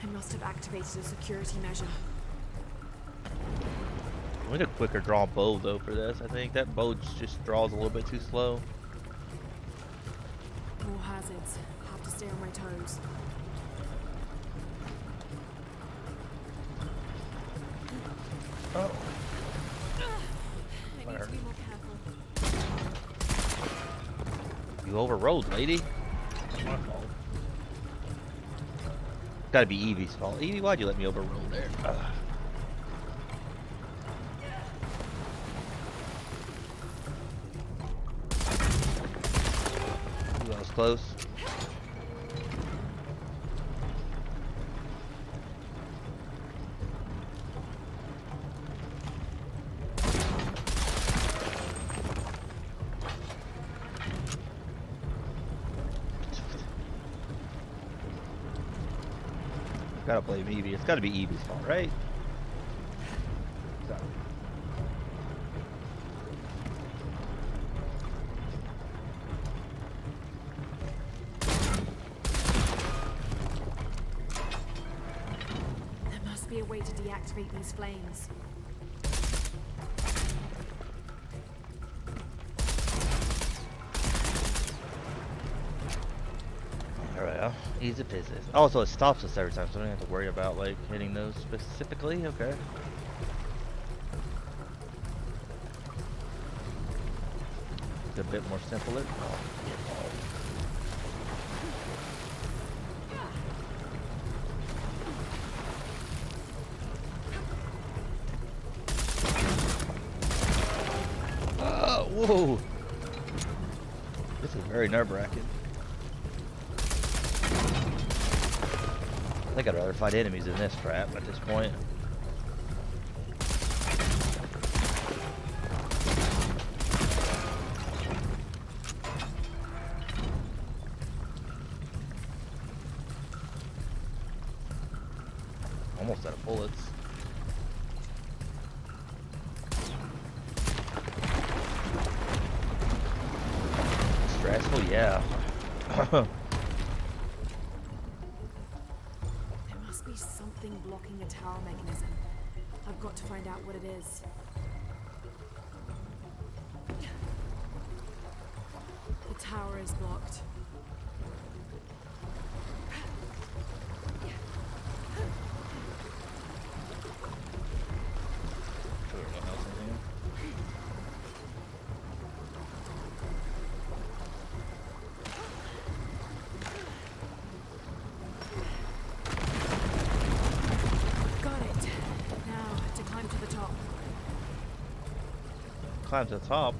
I must have activated a security measure. We need a quicker draw bow though for this. I think that bow just draws a little bit too slow. More hazards. Have to stay on my toes. Oh. I need to be more careful. You overrode, lady. My fault. Gotta be Evie's fault. Evie, why'd you let me overroll there? That was close. Gotta blame Evie. It's gotta be Evie's fault, right? So. There must be a way to deactivate these flames. Alright, easy business. Oh, so it stops us every time, so we don't have to worry about like hitting those specifically. Okay. It's a bit more simple. Oh, whoa! This is very nerve-wracking. I think I'd rather fight enemies than this crap at this point. Almost out of bullets. Stressful, yeah. Something blocking the tower mechanism. I've got to find out what it is. The tower is blocked. climb to the top.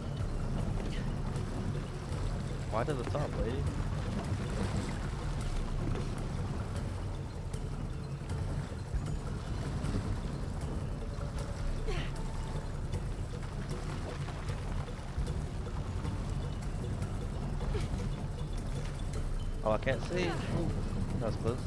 Why to the top, lady? Oh, I can't see. Ooh, that was close.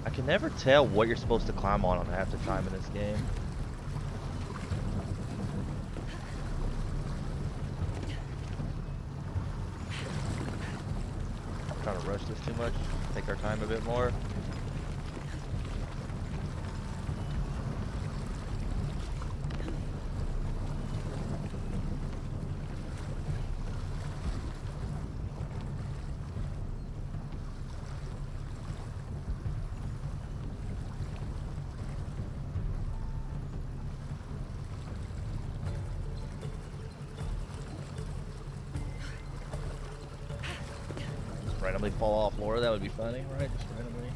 I can never tell what you're supposed to climb on half the time in this game. I'm trying to rush this too much. Take our time a bit more. Randomly fall off, Laura. That would be funny, right? Just randomly.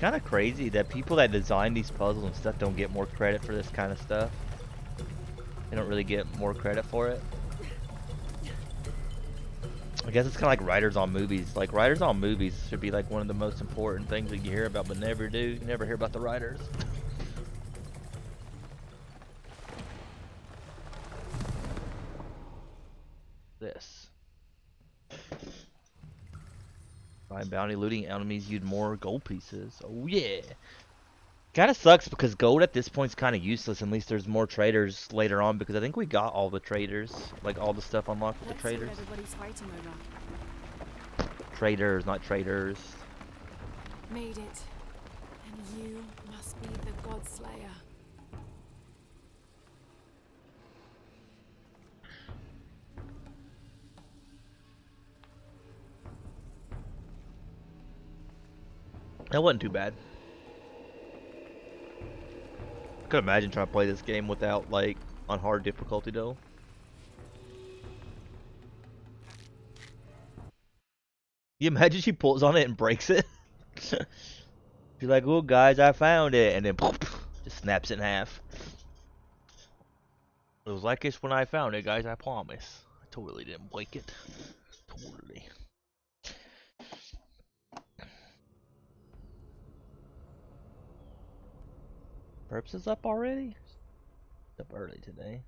Kind of crazy that people that design these puzzles and stuff don't get more credit for this kind of stuff. They don't really get more credit for it. I guess it's kind of like writers on movies. Like, writers on movies should be like one of the most important things that you hear about, but never do. You never hear about the writers. This. Find bounty looting enemies use more gold pieces. Oh yeah. Kind of sucks because gold at this point is kind of useless unless there's more traders later on, because I think we got all the traders, like all the stuff unlocked with the traders. Let's see what everybody's fighting over. Traders, not traders. Made it. And you must be the God Slayer. That wasn't too bad. I could imagine trying to play this game without, like, on hard difficulty though. You imagine she pulls on it and breaks it? She's like, "Oh guys, I found it," and then just snaps it in half. It was like this when I found it, guys, I promise. I totally didn't break it. Totally. Perps is up already? It's up early today.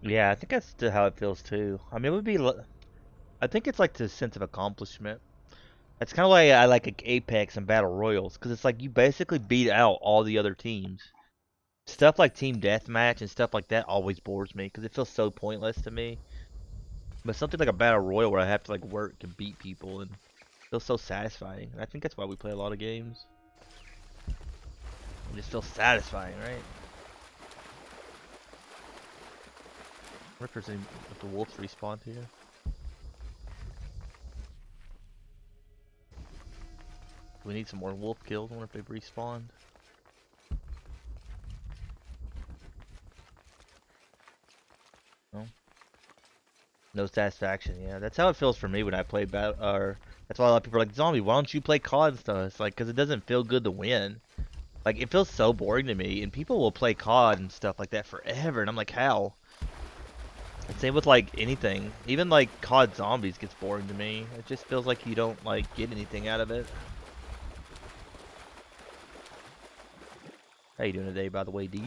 Yeah, I think that's how it feels too. I mean, it would be. I think it's like the sense of accomplishment. That's kind of why I like Apex and Battle Royals, because it's like you basically beat out all the other teams. Stuff like Team Deathmatch and stuff like that always bores me because it feels so pointless to me. But something like a Battle Royal where I have to like work and beat people and it feels so satisfying. And I think that's why we play a lot of games. It just feels satisfying, right? I wonder if the wolves respawned here. We need some more wolf kills. I wonder if they've respawned. No. No satisfaction. Yeah, that's how it feels for me when I play battle. Or that's why a lot of people are like, "Zombie, why don't you play COD and stuff?" It's like, because it doesn't feel good to win. Like, it feels so boring to me, and people will play COD and stuff like that forever, and I'm like, how? And same with like anything. Even like COD Zombies gets boring to me. It just feels like you don't like get anything out of it. How you doing today, by the way, D?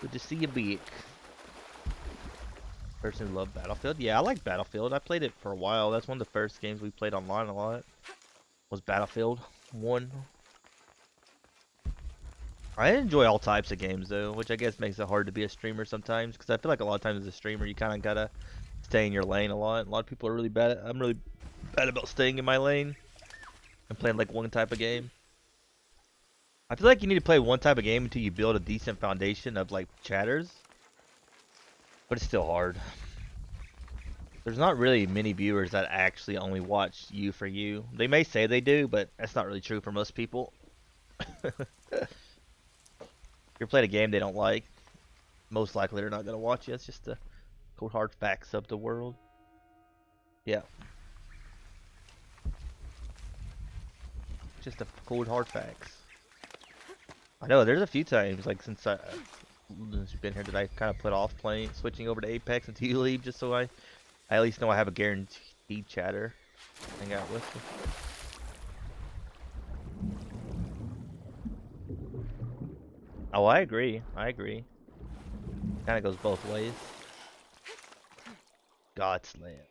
Good to see you back. Person who loved Battlefield. Yeah, I like Battlefield. I played it for a while. That's one of the first games we played online a lot. Was Battlefield 1. I enjoy all types of games though, which I guess makes it hard to be a streamer sometimes. Because I feel like a lot of times as a streamer, you kind of gotta stay in your lane a lot. A lot of people are really bad. I'm really bad about staying in my lane and playing like one type of game. I feel like you need to play one type of game until you build a decent foundation of like chatters. But it's still hard. There's not really many viewers that actually only watch you for you. They may say they do, but that's not really true for most people. If you're playing a game they don't like, most likely they're not going to watch you. It's just the cold hard facts of the world. Yeah. Just the cold hard facts. I know, there's a few times, like since you've been here, that I kind of put off switching over to Apex until you leave, just so I at least know I have a guaranteed chatter to hang out with. Oh, I agree. I agree. Kind of goes both ways. Godslayer.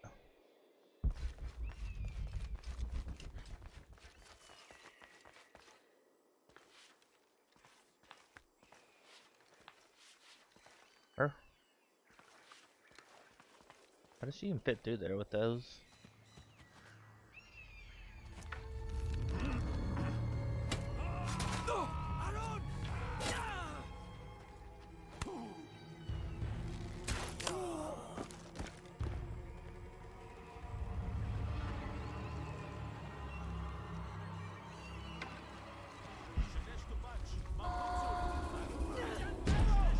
How does she even fit through there with those?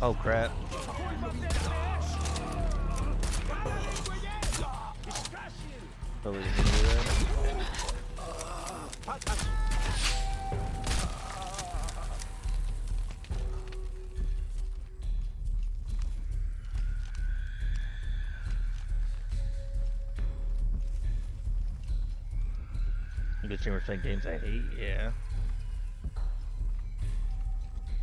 Oh crap. Probably didn't do that. Good streamers playing games I hate, yeah.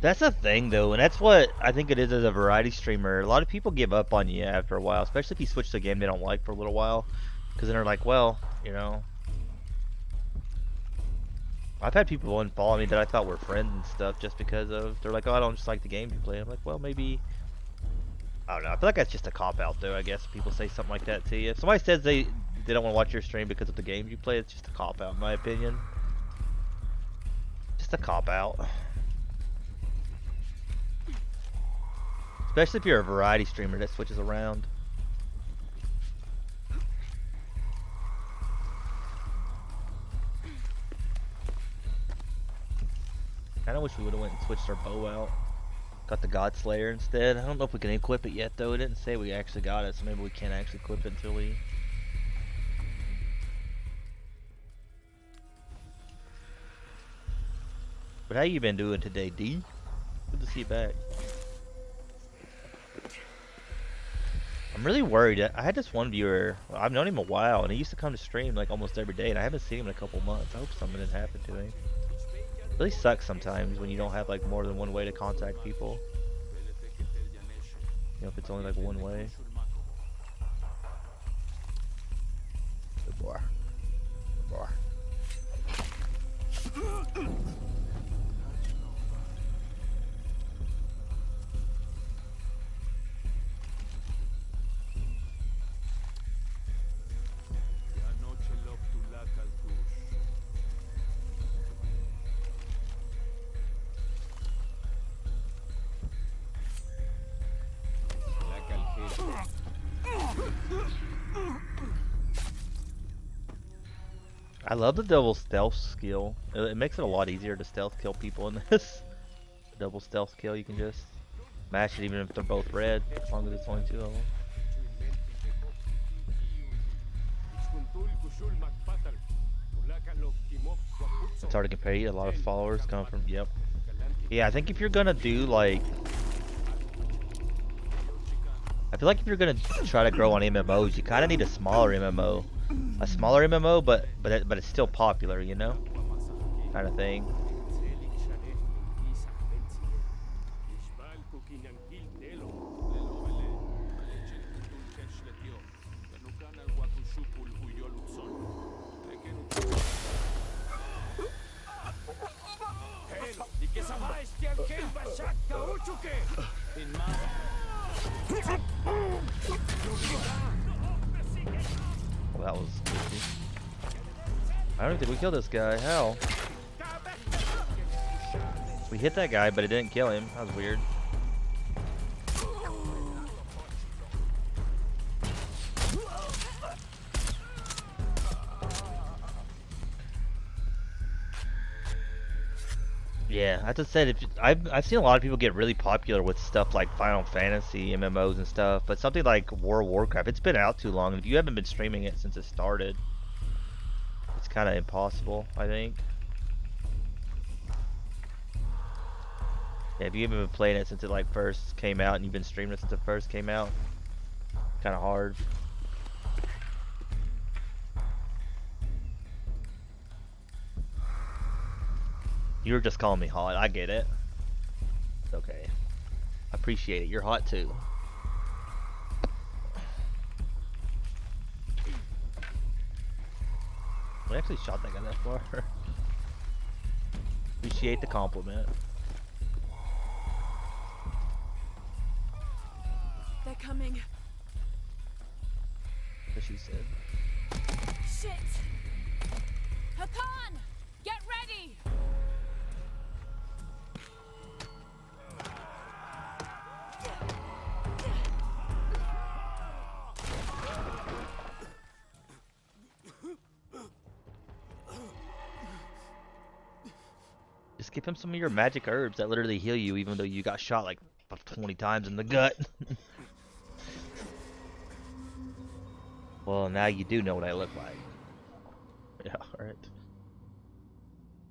That's the thing though, and that's what I think it is as a variety streamer. A lot of people give up on you after a while, especially if you switch to a game they don't like for a little while. Because then they're like, well, you know. I've had people unfollow me that I thought were friends and stuff just because of, they're like, oh, I don't just like the games you play. I'm like, well, maybe, I don't know. I feel like that's just a cop-out though, I guess. People say something like that to you. If somebody says they don't want to watch your stream because of the games you play, it's just a cop-out in my opinion. Just a cop-out. Especially if you're a variety streamer that switches around. I kinda wish we would've went and switched our bow out. Got the Godslayer instead. I don't know if we can equip it yet though. It didn't say we actually got it, so maybe we can't actually equip it until we... But how you been doing today, D? Good to see you back. I'm really worried. I had this one viewer, I've known him a while, and he used to come to stream like almost every day, and I haven't seen him in a couple months. I hope something didn't happen to him. It really sucks sometimes when you don't have like more than one way to contact people. You know, if it's only like one way. Good boy. Good boy. I love the double stealth skill. It makes it a lot easier to stealth kill people in this. Double stealth kill, you can just mash it even if they're both red, as long as it's only 2 of them. It's hard to compare. You, a lot of followers come from, yep. Yeah, I think if you're gonna do like, I feel like if you're gonna try to grow on MMOs, you kind of need a smaller MMO. A smaller MMO, but it's still popular, you know, kind of thing. Well, that was goofy. I don't think we killed this guy. How? We hit that guy, but it didn't kill him. That was weird. Yeah, I just said if I've seen a lot of people get really popular with stuff like Final Fantasy MMOs and stuff, but something like World of Warcraft, it's been out too long. If you haven't been streaming it since it started, it's kind of impossible, I think. Yeah, if you haven't been playing it since it like first came out and you've been streaming it since it first came out, kind of hard. You were just calling me hot. I get it. It's okay. I appreciate it. You're hot too. We actually shot that guy that far. Appreciate the compliment. They're coming. What she said. Shit! Hakan! Get ready! Just give him some of your magic herbs that literally heal you even though you got shot like 20 times in the gut. Well, now you do know what I look like. Yeah, alright.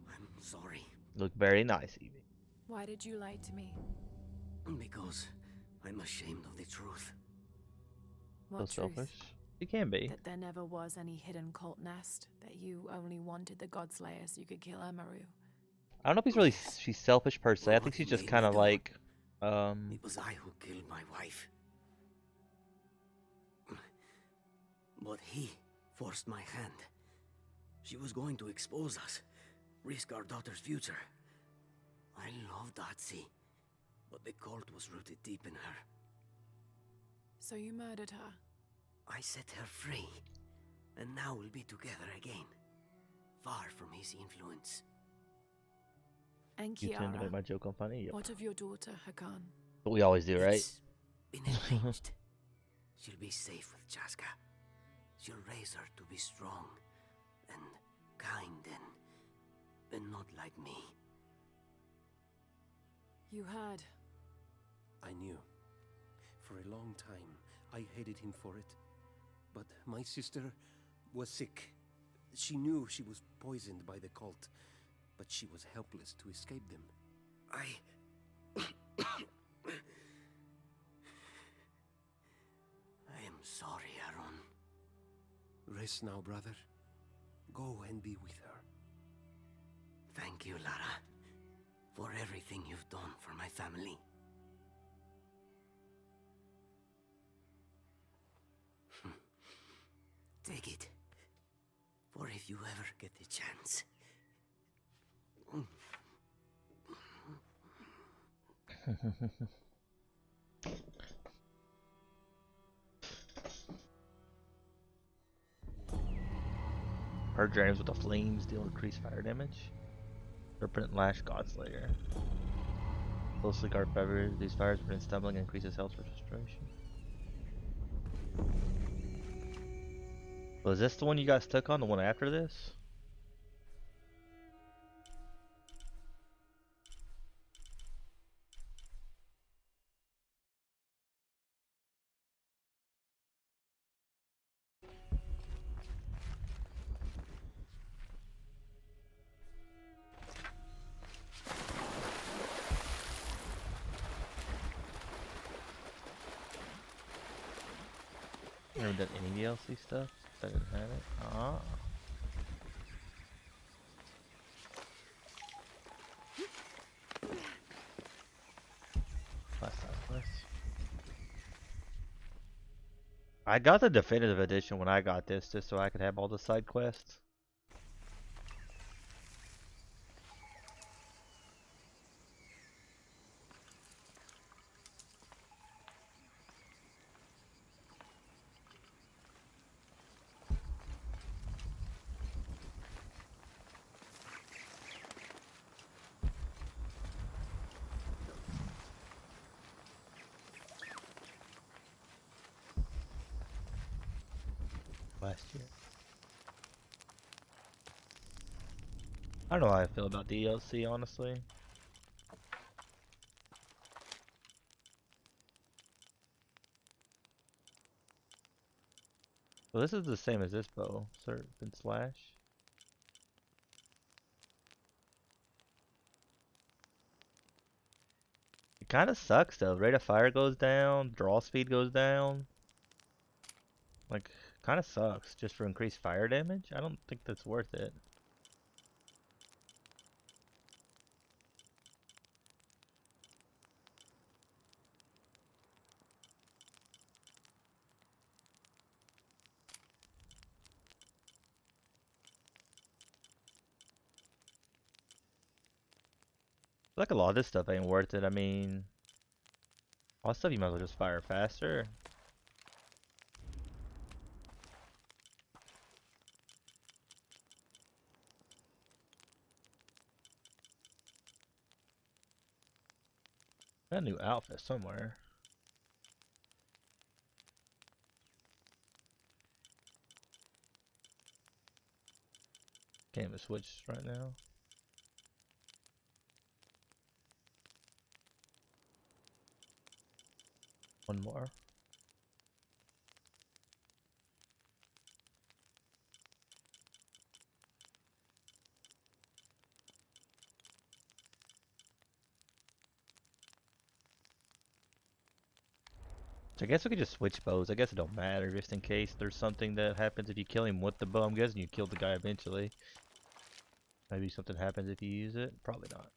I'm sorry. Look very nice, Evie. Why did you lie to me? Because I'm ashamed of the truth. What So truth? selfish. You can be. That there never was any hidden cult nest? That you only wanted the Godslayer so you could kill Amaru? I don't know if she's selfish per se. I think she's just kind of like, It was I who killed my wife. But he forced my hand. She was going to expose us, risk our daughter's future. I loved Otzi, but the cult was rooted deep in her. So you murdered her? I set her free, and now we'll be together again, far from his influence. And you tend to make Kiara, my joke on funny. Yep. what of your daughter, Hakan? But we always do, right? It's been arranged. She'll be safe with Chaska. She'll raise her to be strong and kind and not like me. You heard. I knew. For a long time, I hated him for it. But my sister was sick. She knew she was poisoned by the cult, but she was helpless to escape them. I am sorry, Aaron. Rest now, brother. Go and be with her. Thank you, Lara, for everything you've done for my family. Take it, for if you ever get the chance. Her dreams with the flames deal increased fire damage. Serpent Lash Godslayer. Closely guard forever. These fires prevent stumbling and increases health restoration. Was this the one you got stuck on? The one after this? I haven't done any DLC stuff. I didn't have it. I got the definitive edition when I got this, just so I could have all the side quests. Last year. I don't know how I feel about DLC, honestly. Well, this is the same as this bow, Serpent Slash. It kind of sucks though. Rate of fire goes down, draw speed goes down. Like, kind of sucks just for increased fire damage. I don't think that's worth it. Like a lot of this stuff ain't worth it. I mean, all this stuff you might as well just fire faster. Got a new outfit somewhere. Can't even switch right now. One more. So I guess we could just switch bows. I guess it don't matter just in case there's something that happens if you kill him with the bow. I'm guessing you killed the guy eventually. Maybe something happens if you use it. Probably not.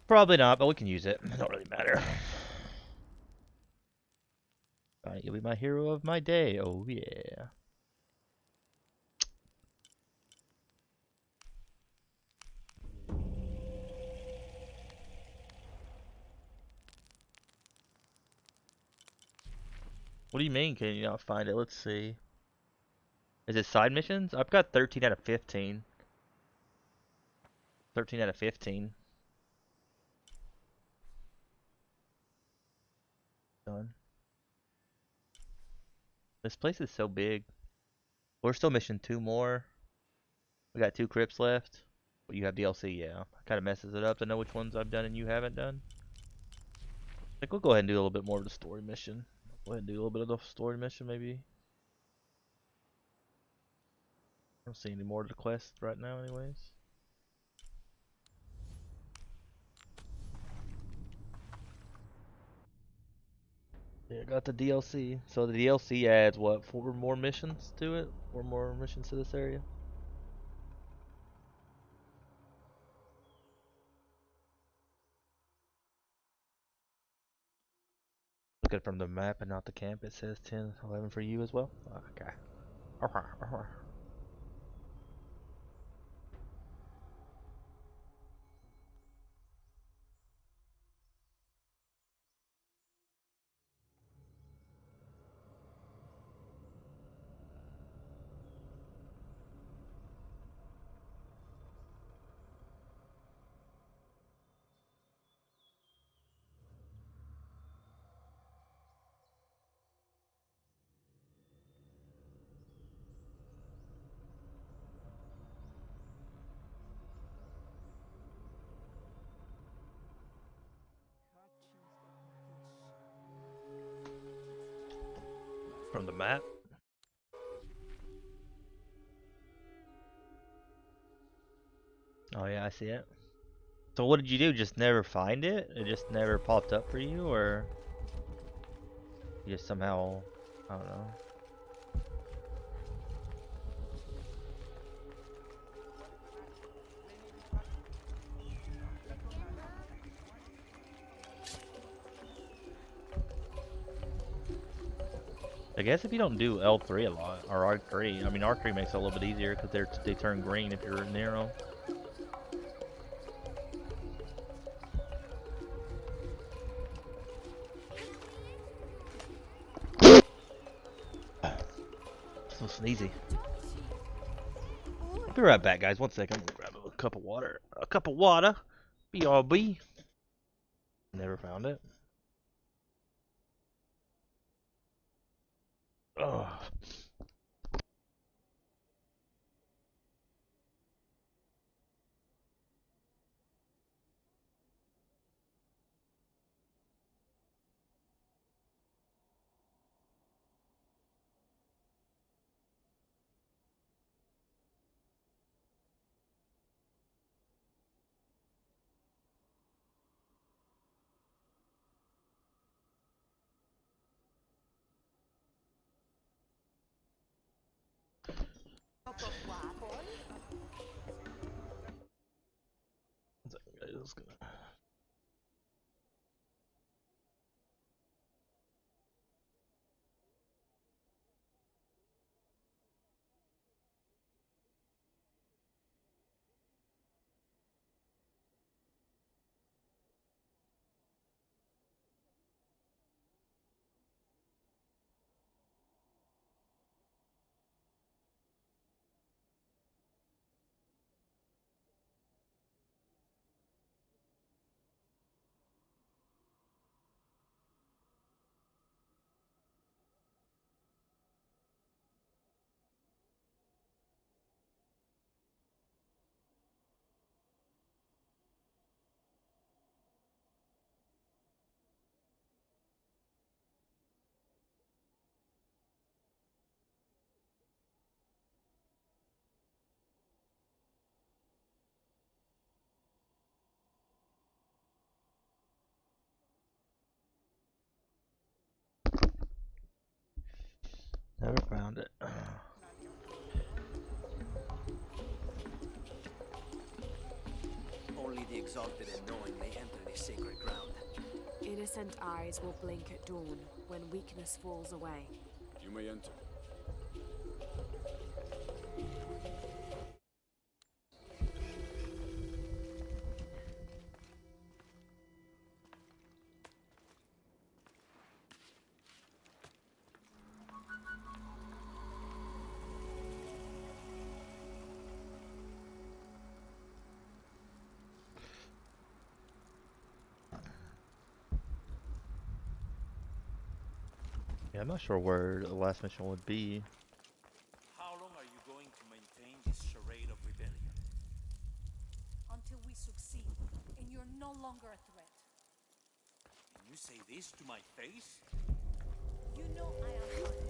Probably not, but we can use it. It don't really matter. Alright, you'll be my hero of my day. Oh yeah. What do you mean, can you not find it? Let's see. Is it side missions? I've got 13 out of 15. 13 out of 15. Done. This place is so big. We're still missing 2 more. We got 2 crypts left. But you have DLC, yeah. Kind of messes it up to know which ones I've done and you haven't done. I think we'll go ahead and do a little bit more of the story mission. Go ahead and do a little bit of the story mission, maybe. I don't see any more of the quest right now, anyways. Yeah, I got the DLC. So the DLC adds what? 4 more missions to it? 4 more missions to this area? Looking from the map and not the camp, it says 10, 11 for you as well? Okay. From the map? Oh yeah, I see it. So what did you do? Just never find it? It just never popped up for you, or you just somehow, I don't know. I guess if you don't do L3 a lot, or R3, I mean R3 makes it a little bit easier because they turn green if you're near them. So sneezy. I'll be right back, guys. 1 second. I'm gonna grab a cup of water. A cup of water. BRB. Never found it. Ugh. Let's go. Never found it. Only the exalted and knowing may enter this sacred ground. Innocent eyes will blink at dawn when weakness falls away. You may enter. Yeah, I'm not sure where the last mission would be. How long are you going to maintain this charade of rebellion? Until we succeed, and you're no longer a threat. And you say this to my face? You know I am honest.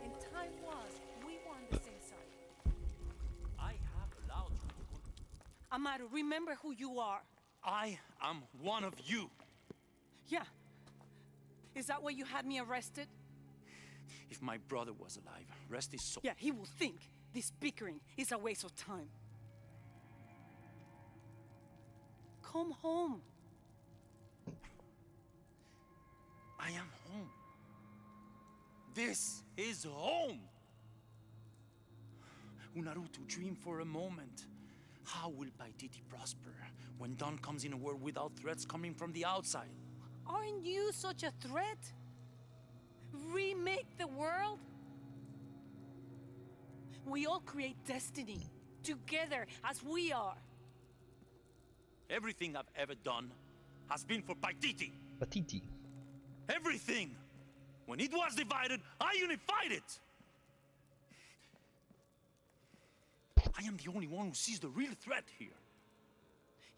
And time was, we were on the same side. I have allowed you to... Amaru, remember who you are. I am one of you. Yeah. Is that why you had me arrested? If my brother was alive, rest his soul. Yeah, he will think this bickering is a waste of time. Come home. I am home. This is home. Unaruto, dream for a moment. How will Paititi prosper when dawn comes in a world without threats coming from the outside? Aren't you such a threat? Remake the world? We all create destiny, together as we are. Everything I've ever done has been for Paititi. Paititi. Everything! When it was divided, I unified it! I am the only one who sees the real threat here.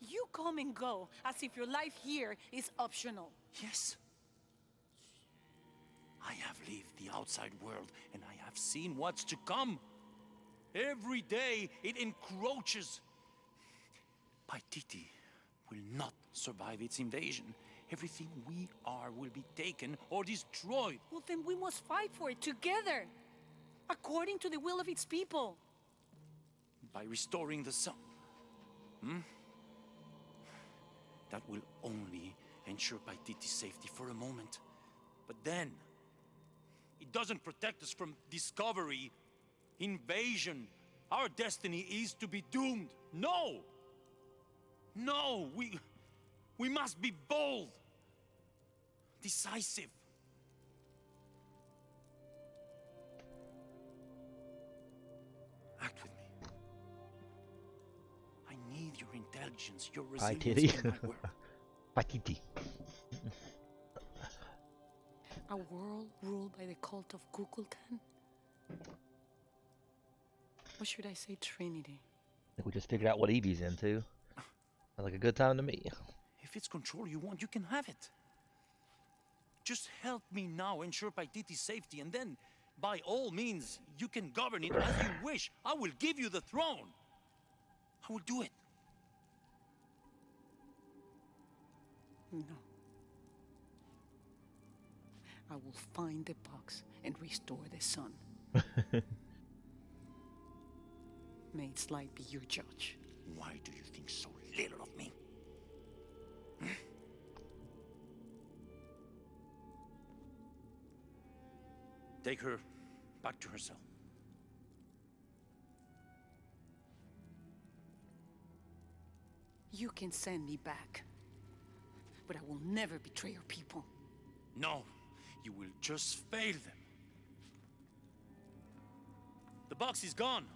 You come and go as if your life here is optional. Yes. I have lived the outside world, and I have seen what's to come. Every day, it encroaches. Paititi will not survive its invasion. Everything we are will be taken or destroyed. Well, then we must fight for it together, according to the will of its people. By restoring the sun. That will only ensure Paititi's safety for a moment. But then, It doesn't protect us from discovery, invasion. Our destiny is to be doomed. No! No, we must be bold, decisive. Act with me. I need your intelligence, your resilience in my work. Paititi. A world ruled by the cult of Kukulkan? Or should I say Trinity? I think we just figured out what Evie's into. Sounds like a good time to me. If it's control you want, you can have it. Just help me now ensure Paititi's safety, and then, by all means, you can govern it as you wish. I will give you the throne. I will do it. No. I will find the box and restore the sun. May its light be your judge. Why do you think so little of me? Take her back to her cell. You can send me back, but I will never betray your people. No, you will just fail them. The box is gone.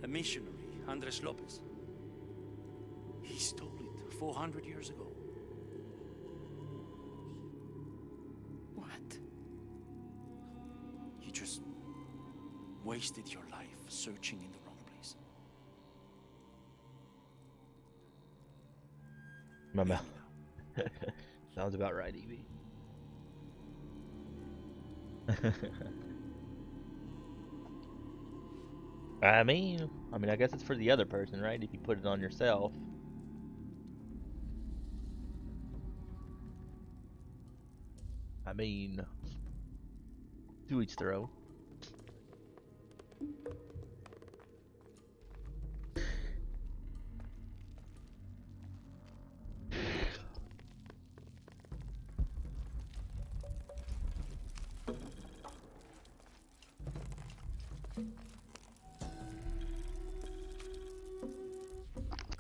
A missionary, Andres Lopez. He stole it 400 years ago. What? You just wasted your life searching in the wrong place. Mama. Sounds about right, Evie. I mean, I guess it's for the other person, right? If you put it on yourself. I mean, to each their own.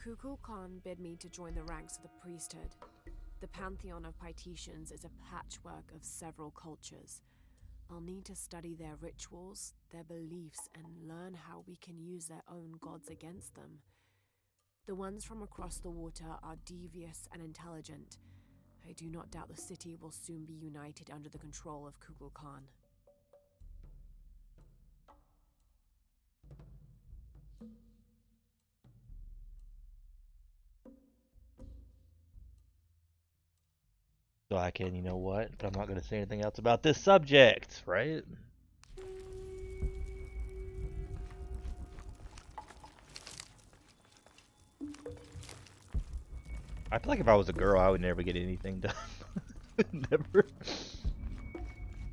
Kukulkan bid me to join the ranks of the priesthood. The pantheon of Paititians is a patchwork of several cultures. I'll need to study their rituals, their beliefs, and learn how we can use their own gods against them. The ones from across the water are devious and intelligent. I do not doubt the city will soon be united under the control of Kukulkan. So I can, you know what? But I'm not going to say anything else about this subject, right? I feel like if I was a girl, I would never get anything done. Never.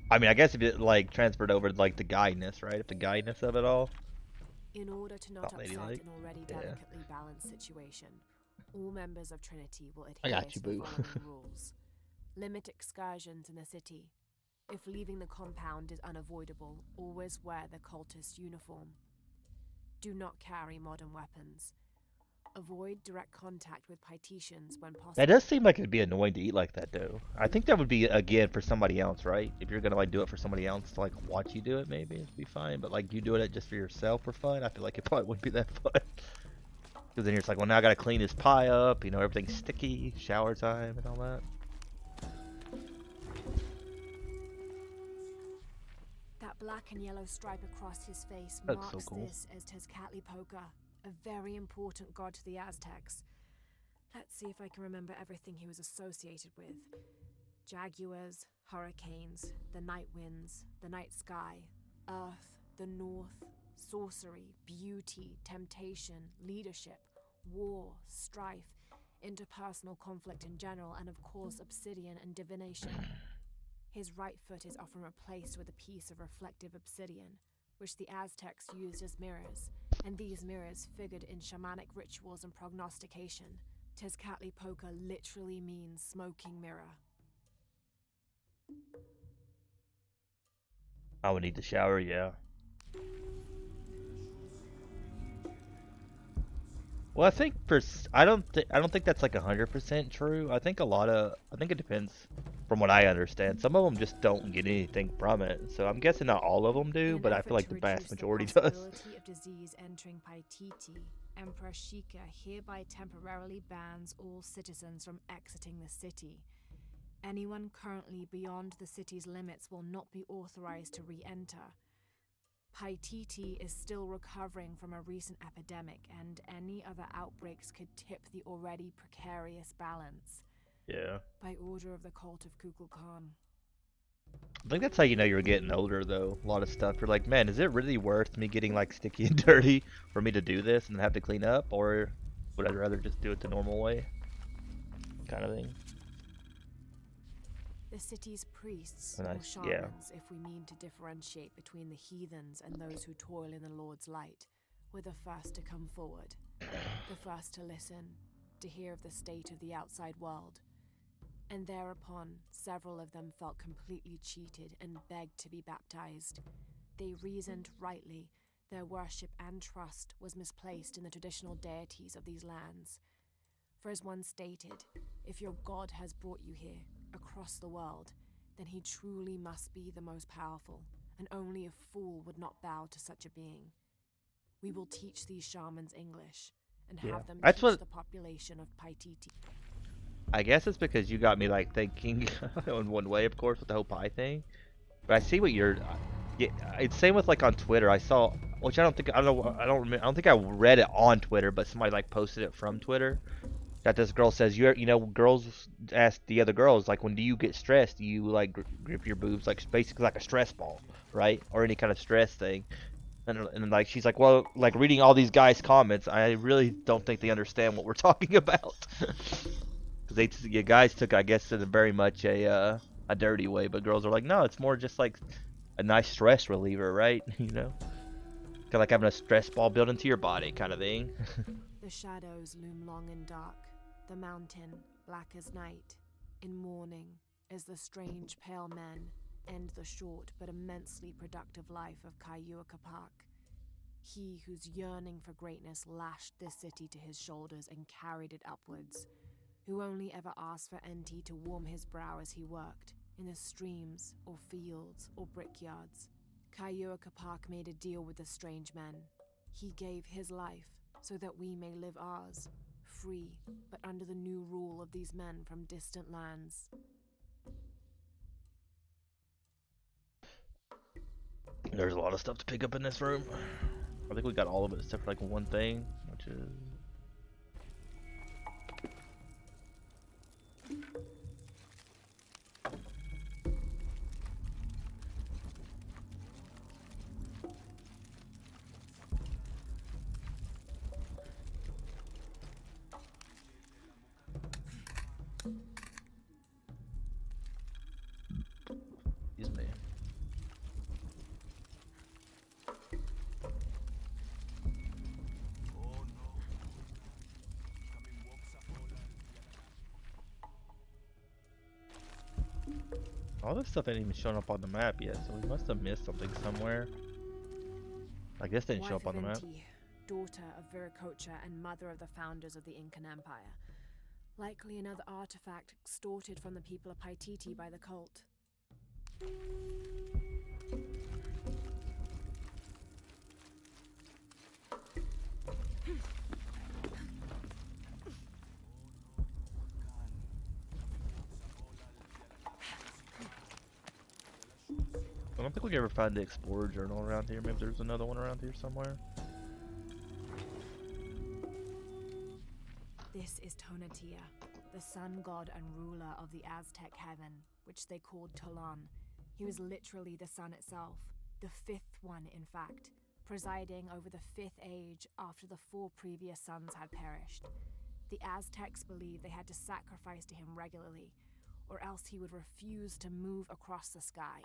I mean, I guess if it like transferred over to like the guyness, right? If the guyness of it all. In order to not upset ladylike. an already delicately balanced situation, all members of Trinity will I adhere got you, to the boo. following rules. Limit excursions in the city. If leaving the compound is unavoidable, always wear the cultist uniform. Do not carry modern weapons. Avoid direct contact with Paititians when possible. That does seem like it'd be annoying to eat like that, though. I think that would be, again, for somebody else, right? If you're gonna like do it for somebody else to like watch you do it, maybe it'd be fine. But like you doing it just for yourself for fun, I feel like it probably wouldn't be that fun. Because then you're just like, well, now I gotta clean this pie up. You know, everything's sticky, shower time, and all that. That black and yellow stripe across his face That's marks so cool. this as Tezcatlipoca, a very important god to the Aztecs. Let's see if I can remember everything he was associated with. Jaguars, hurricanes, the night winds, the night sky, earth, the north, sorcery, beauty, temptation, leadership, war, strife, interpersonal conflict in general, and of course obsidian and divination. His right foot is often replaced with a piece of reflective obsidian, which the Aztecs used as mirrors, and these mirrors figured in shamanic rituals and prognostication, Tezcatlipoca literally means smoking mirror. I would need to shower, yeah. Well, I think I don't think that's like 100% true. I think it depends from what I understand. Some of them just don't get anything from it. So I'm guessing not all of them do, but I feel like the vast majority does. Possibility of disease entering Paititi, Emperor Sheikah hereby temporarily bans all citizens from exiting the city. Anyone currently beyond the city's limits will not be authorized to re-enter. Paititi is still recovering from a recent epidemic, and any other outbreaks could tip the already precarious balance. Yeah. By order of the cult of Kukulkan. I think that's how you know you're getting older, though. A lot of stuff. You're like, man, is it really worth me getting like sticky and dirty for me to do this and have to clean up, or would I rather just do it the normal way? Kind of thing. The city's priests, And or yeah. shamans, if we mean to differentiate between the heathens and those who toil in the Lord's light, were the first to come forward, the first to listen, to hear of the state of the outside world. And thereupon, several of them felt completely cheated and begged to be baptized. They reasoned rightly their worship and trust was misplaced in the traditional deities of these lands. For as one stated, if your God has brought you here, across the world, then he truly must be the most powerful, and only a fool would not bow to such a being. We will teach these shamans English, and have them teach the population of Paititi. I guess it's because you got me like thinking in one way, of course, with the whole pie thing. But I see what you're. Yeah, it's same with like on Twitter. I saw, which I don't think I don't think I read it on Twitter, but somebody like posted it from Twitter. That this girl says, you know, girls ask the other girls, like, when do you get stressed? Do you, like, grip your boobs, like, basically like a stress ball, right? Or any kind of stress thing. And like, she's like, well, like, reading all these guys' comments, I really don't think they understand what we're talking about. Because guys took, I guess, in a very much a dirty way, but girls are like, no, it's more just, like, a nice stress reliever, right? You know? Kind of like having a stress ball built into your body kind of thing. The shadows loom long and dark, the mountain black as night. In mourning, as the strange pale men end the short but immensely productive life of Kayua Kapak. He whose yearning for greatness lashed this city to his shoulders and carried it upwards, who only ever asked for Enti to warm his brow as he worked, in the streams or fields or brickyards. Kayua Kapak made a deal with the strange men. He gave his life so that we may live ours, free, but under the new rule of these men from distant lands. There's a lot of stuff to pick up in this room. I think we got all of it except for like one thing, which is... Excuse me. All this stuff ain't even showing up on the map yet, so we must have missed something somewhere. I guess they didn't show up on the map. Daughter of Viracocha and mother of the founders of the Incan Empire. Likely another artifact extorted from the people of Paititi by the cult. I don't think we can ever find the Explorer Journal around here. Maybe there's another one around here somewhere. This is Tonatiuh, the sun god and ruler of the Aztec heaven, which they called Tolan. He was literally the sun itself, the fifth one in fact, presiding over the fifth age after the 4 previous suns had perished. The Aztecs believed they had to sacrifice to him regularly, or else he would refuse to move across the sky.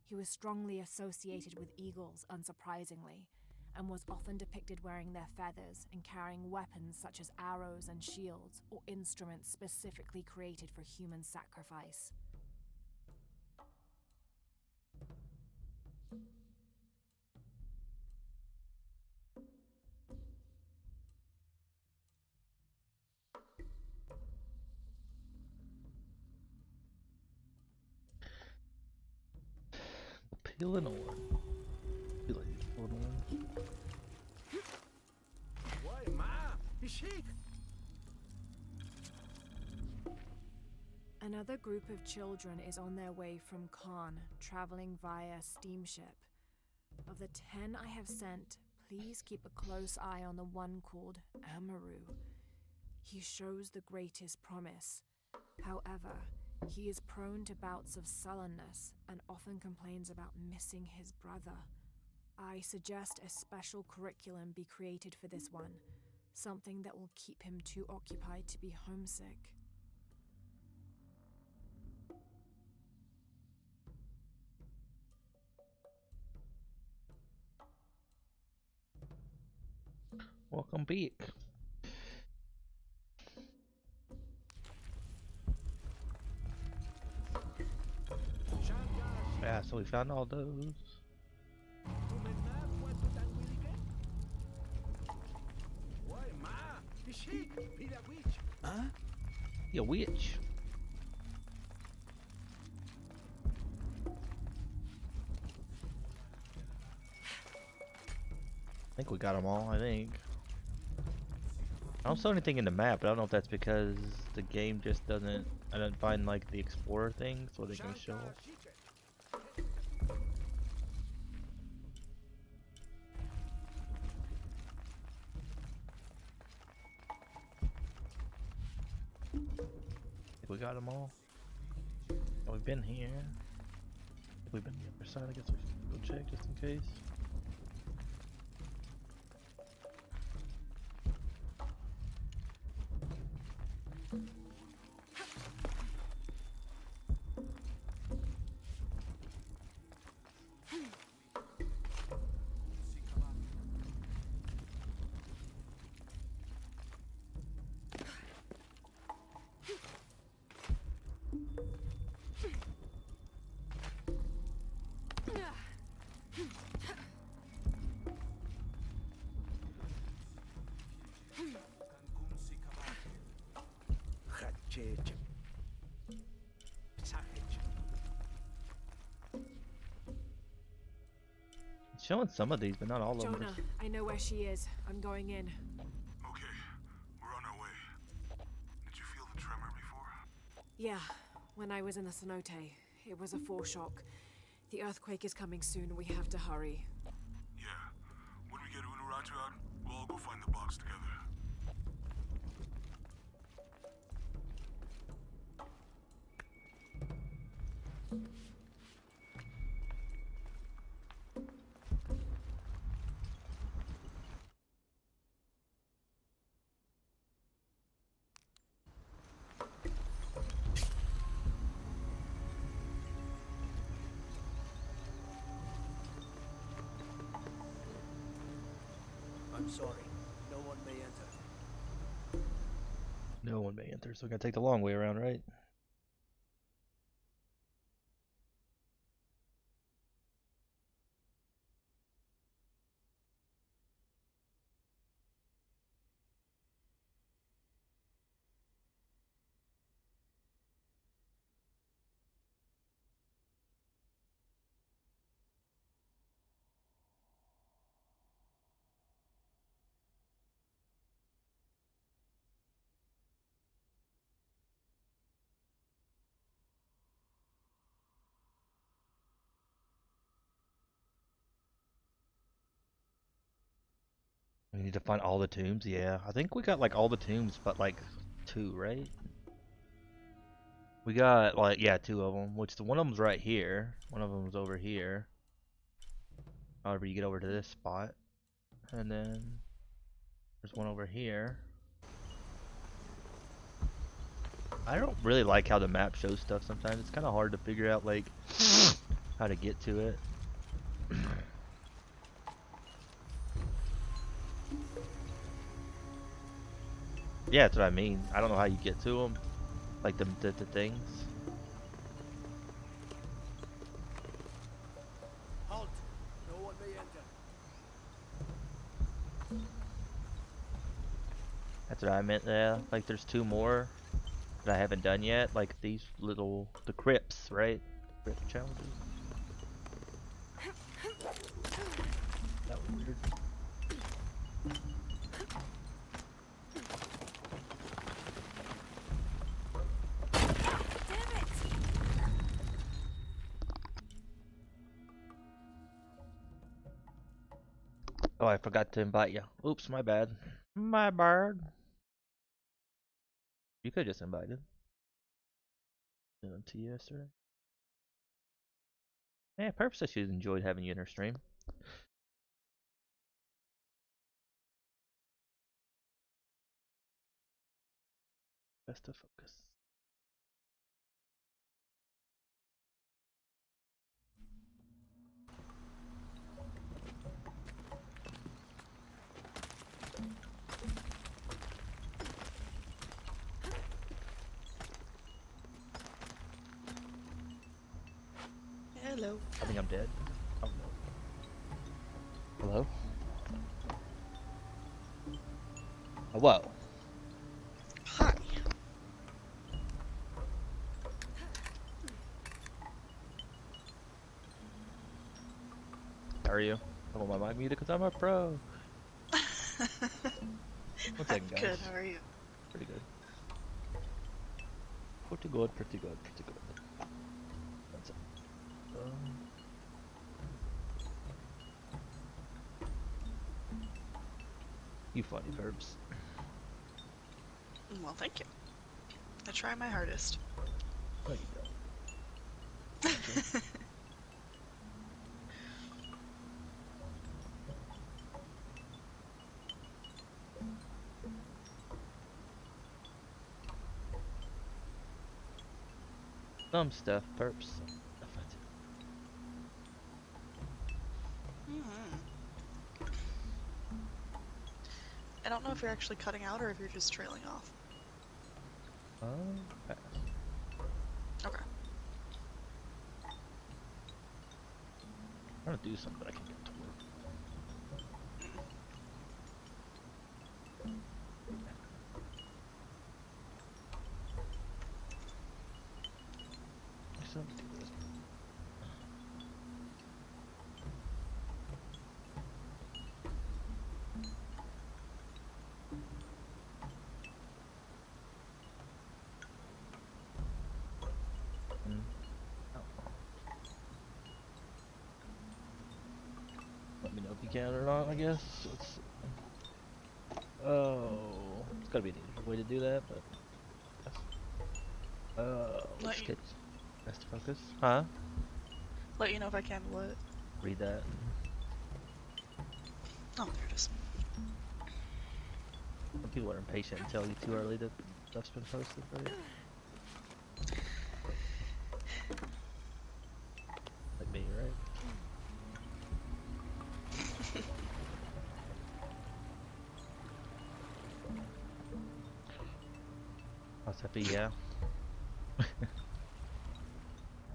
He was strongly associated with eagles, unsurprisingly, and was often depicted wearing their feathers and carrying weapons such as arrows and shields, or instruments specifically created for human sacrifice. Peeling on. Peeling on. Why, ma? The sheik! Another group of children is on their way from Khan, traveling via steamship. Of the 10 I have sent, please keep a close eye on the one called Amaru. He shows the greatest promise. However, he is prone to bouts of sullenness and often complains about missing his brother. I suggest a special curriculum be created for this one, something that will keep him too occupied to be homesick. Welcome back. Yeah, so we found all those. Why, ma? The sheik! Be that witch! Huh? Yeah, witch. I think we got them all, I think. I don't see anything in the map, but I don't know if that's because the game just doesn't... I don't find like the explorer thing, so they can show us. We got them all. Oh, we've been here. We've been on the other side. I guess we should go check just in case. It's showing some of these, but not all of them. Jonah, I know where she is. I'm going in. Okay, we're on our way. Did you feel the tremor before? Yeah, when I was in the cenote, it was a foreshock. The earthquake is coming soon. We have to hurry. Yeah. When we get Unuratu out, we'll all go find the box together. I'm sorry. No one may enter. No one may enter, so we're gonna take the long way around, right? We need to find all the tombs. Yeah, I think we got like all the tombs, but like 2, right? We got like, yeah, 2 of them. Which one of them's right here. One of them's over here. However, you get over to this spot, and then there's one over here. I don't really like how the map shows stuff sometimes. It's kind of hard to figure out like how to get to it. Yeah, that's what I mean. I don't know how you get to them. Like the things. Halt! No one may enter. That's what I meant there. Like there's 2 more that I haven't done yet. Like these the crypts, right? Crypt challenges. That was weird. Damn it! Oh, I forgot to invite you. Oops, my bad. My bad. You could just invite him. Sent him to you yesterday. Yeah, Purpose said she enjoyed having you in her stream. Best to focus. Hello. I think I'm dead. Oh no. Hello? Hello. Hi. How are you? I want my mic muted because I'm a pro. 1 second, guys. Good, how are you? Pretty good. Pretty good, pretty good, pretty good. 1 second. You funny verbs. Well, thank you. I try my hardest. No, you don't. Some stuff, perps. I don't know if you're actually cutting out or if you're just trailing off. Pass. Okay. I'm gonna do something, but I can get to work. Something to do this. Let me know if you can or not, I guess. Let's see. Oh, it's gotta be an easier way to do that, but. Let's get best to focus. Huh? Let you know if I can what? Read that. Oh, there it is. Some people are impatient and tell you too early that stuff's been posted, right? Like me, right? How's that be? Yeah.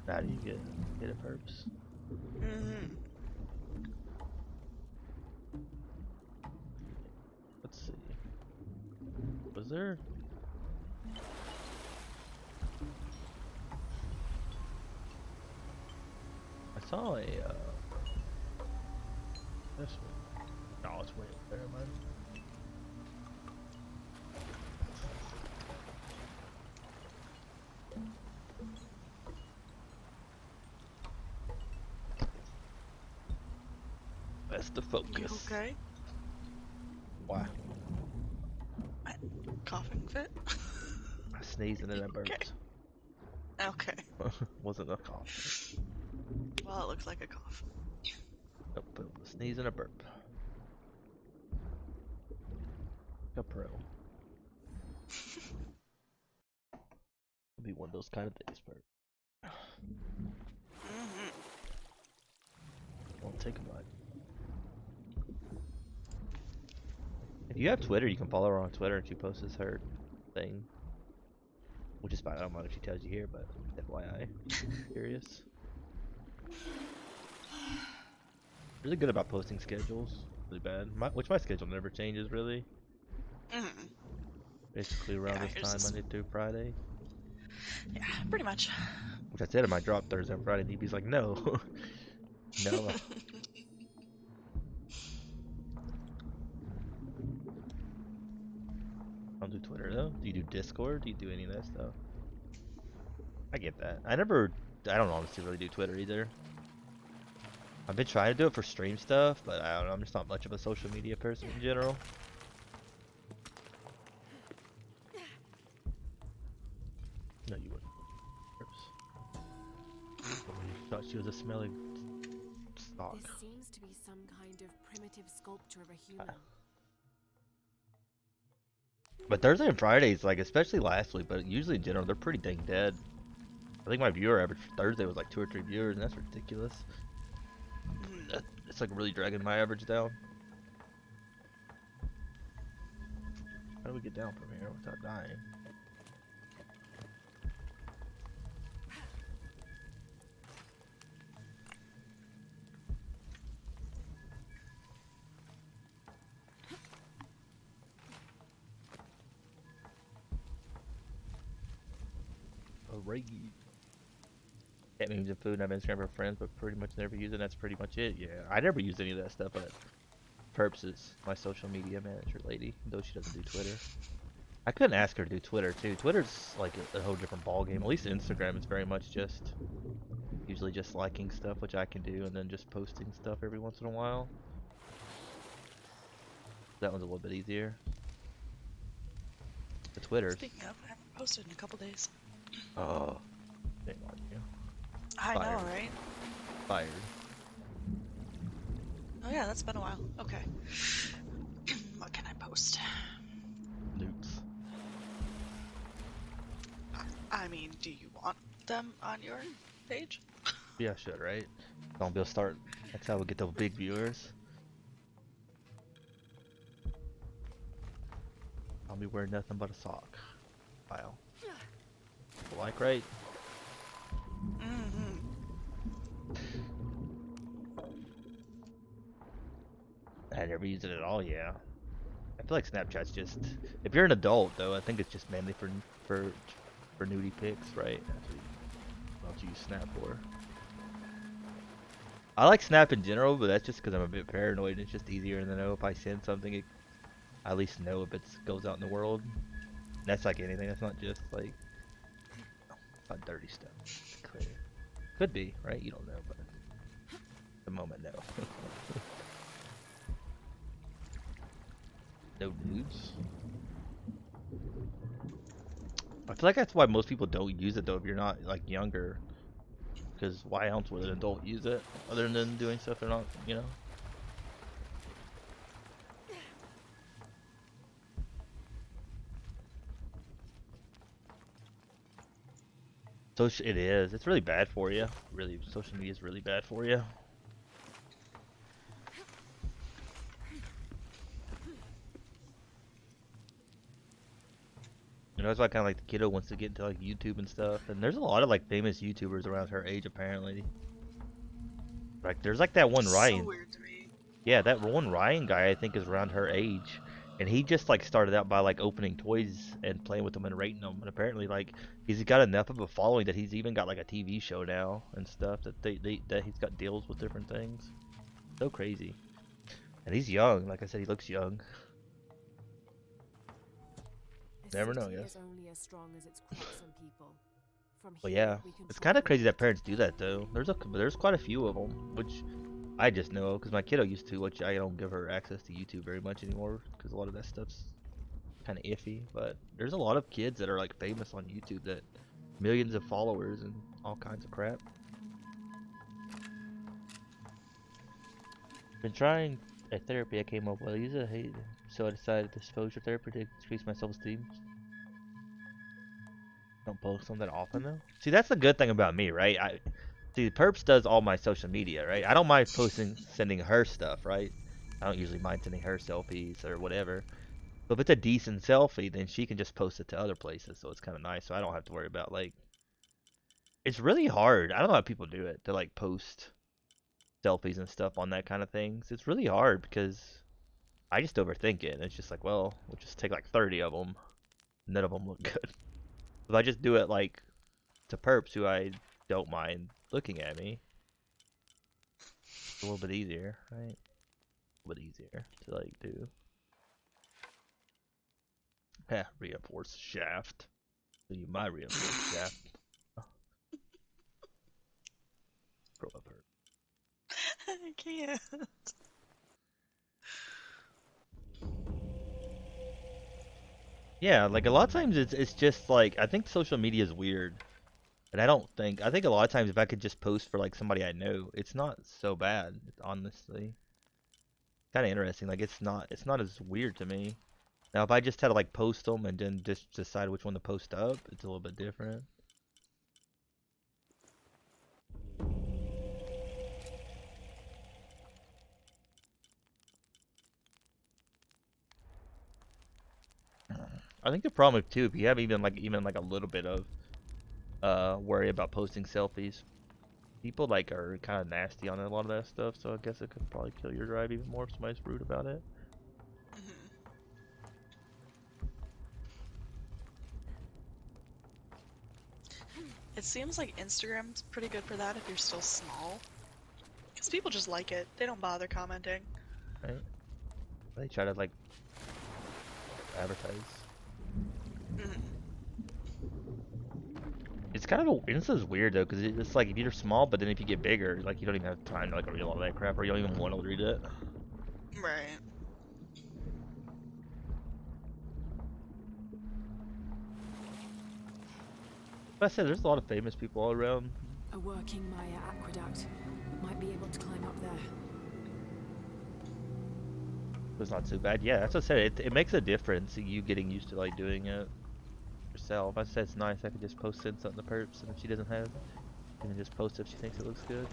How do you get it, perps? Let's see. Was there? I saw a this one. No, it's way up there, man. Best to focus. You okay? Why? Coughing fit? I sneezed and then I burped. Okay. Wasn't a cough. Well, it looks like a cough. Nope, it was a sneeze and a burp. A pro. It'll be one of those kind of days, burp. Won't take a bite. I If you have Twitter, you can follow her on Twitter and she posts her thing. Which is fine. I don't mind if she tells you here, but FYI. Curious. Really good about posting schedules. Really bad. My schedule never changes, really. Basically around this time, Monday through Friday. Yeah, pretty much. Which I said I might drop Thursday and Friday, and DB's like, no. No. I don't do Twitter, though. Do you do Discord? Do you do any of that stuff? I get that. I don't honestly really do Twitter either. I've been trying to do it for stream stuff, but I don't know, I'm just not much of a social media person in general. No, you wouldn't. Oops. Thought she was a smelly stock. This seems to be some kind of primitive sculpture of a human. But Thursday and Fridays, like especially last week, but usually in general, they're pretty dang dead. I think my viewer average for Thursday was like 2 or 3 viewers, and that's ridiculous. It's like really dragging my average down. How do we get down from here without dying? Alright. Cat memes and food, and I have Instagram for friends, but pretty much never use it. That's pretty much it. Yeah, I never use any of that stuff, but Perps is my social media manager lady, though she doesn't do Twitter. I couldn't ask her to do Twitter too. Twitter's like a whole different ball game. At least Instagram is very much just usually just liking stuff, which I can do, and then just posting stuff every once in a while. That one's a little bit easier. The Twitter. Speaking of, I haven't posted in a couple days. Oh, shame on you. I know, right? Fired. Oh yeah, that's been a while. Okay. What can I post? Nukes. I mean, do you want them on your page? Yeah, I should, right? Don't be able to start. That's how we get those big viewers. I'll be wearing nothing but a sock. Wow. Like, right? I never use it at all, yeah. I feel like Snapchat's just... If you're an adult, though, I think it's just mainly for nudie pics, right? That's what you use Snap for. I like Snap in general, but that's just because I'm a bit paranoid, and it's just easier to know if I send something, I at least know if it goes out in the world. And that's like anything, that's not just like... It's not dirty stuff. It's clear. Could be, right? You don't know, but... At the moment, no. No nudes. I feel like that's why most people don't use it though if you're not like younger. Because why else would an adult use it other than doing stuff they're not, you know? So it is. It's really bad for you. Really, social media is really bad for you. You know, that's why kind of like the kiddo wants to get into like YouTube and stuff. And there's a lot of like famous YouTubers around her age apparently. Like there's like that one Ryan. So weird to me. Yeah, that one Ryan guy I think is around her age. And he just like started out by like opening toys and playing with them and rating them. And apparently like he's got enough of a following that he's even got like a TV show now and stuff that that he's got deals with different things. So crazy. And he's young. Like I said, he looks young. Never know, yes. Is only as strong as its crops and people. From But here, yeah, we can it's kind of crazy that parents do that though. There's quite a few of them, which I just know because my kiddo used to, which I don't give her access to YouTube very much anymore because a lot of that stuff's kind of iffy. But there's a lot of kids that are like famous on YouTube that millions of followers and all kinds of crap. Been trying a therapy I came up with. I use it, so I decided to exposure therapy to increase my self-esteem. Don't post them that often though. See, that's the good thing about me, right? See, Perps does all my social media, right? I don't mind sending her stuff, right? I don't usually mind sending her selfies or whatever. So if it's a decent selfie, then she can just post it to other places. So it's kind of nice. So I don't have to worry about like. It's really hard. I don't know how people do it to like post selfies and stuff on that kind of things. It's really hard because I just overthink it. And it's just like, well, we'll just take like 30 of them. None of them look good. If I just do it like to perps who I don't mind looking at me, it's a little bit easier, right? A little bit easier to like do. Yeah, reinforced shaft. So you my reinforced shaft. Pro up her. I can't. Yeah, like a lot of times it's just like I think social media is weird. And I think a lot of times if I could just post for like somebody I know, it's not so bad, honestly. Kind of interesting. Like it's not as weird to me. Now if I just had to like post them and then just decide which one to post up, it's a little bit different. I think the problem too, if you have even like a little bit of worry about posting selfies, people like are kind of nasty on a lot of that stuff. So I guess it could probably kill your drive even more if somebody's rude about it. It seems like Instagram's pretty good for that if you're still small. Because people just like it. They don't bother commenting. Right? They try to like advertise. It's kind of this is weird though, because it's like if you're small, but then if you get bigger, like you don't even have time to like read all that crap, or you don't even want to read it. Right. But I said there's a lot of famous people all around. A working Maya aqueduct. Might be able to climb up there. It's not too bad. Yeah, that's what I said. It makes a difference you getting used to like doing it yourself. I said it's nice. I could just post in something to perps, and if she doesn't have it, she can just post if she thinks it looks good.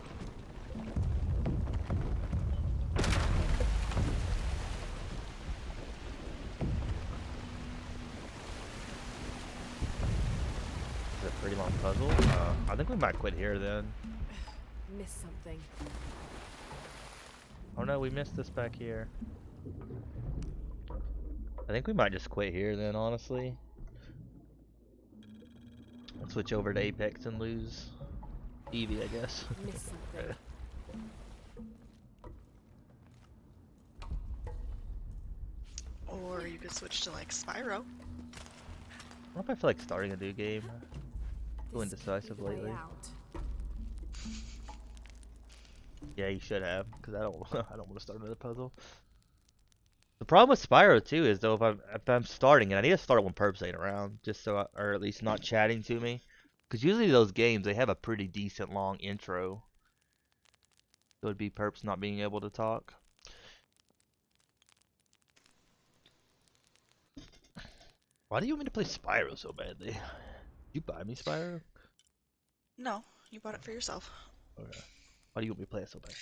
Is it a pretty long puzzle? I think we might quit here then. Missed something. Oh no, we missed this back here. I think we might just quit here then, honestly. I'll switch over to Apex and lose Eevee, I guess. Missed something. Or you could switch to like Spyro. I don't know if I feel like starting a new game. I feel indecisive lately. Yeah, you should have, because I don't want to start another puzzle. The problem with Spyro too is though if I'm starting it, I need to start it when perps ain't around, just so or at least not chatting to me, because usually those games they have a pretty decent long intro. So it'd be perps not being able to talk. Why do you want me to play Spyro so badly? You buy me Spyro? No, you bought it for yourself. Okay. Why do you want me to play it so bad?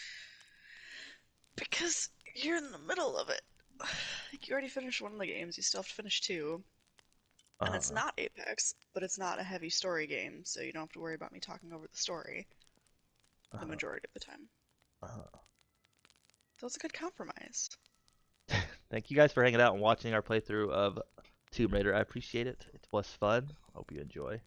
Because you're in the middle of it. Like you already finished one of the games, you still have to finish two. And it's not Apex, but it's not a heavy story game, so you don't have to worry about me talking over the story the majority of the time. So it's a good compromise. Thank you guys for hanging out and watching our playthrough of Tomb Raider. I appreciate it. It was fun. Hope you enjoy.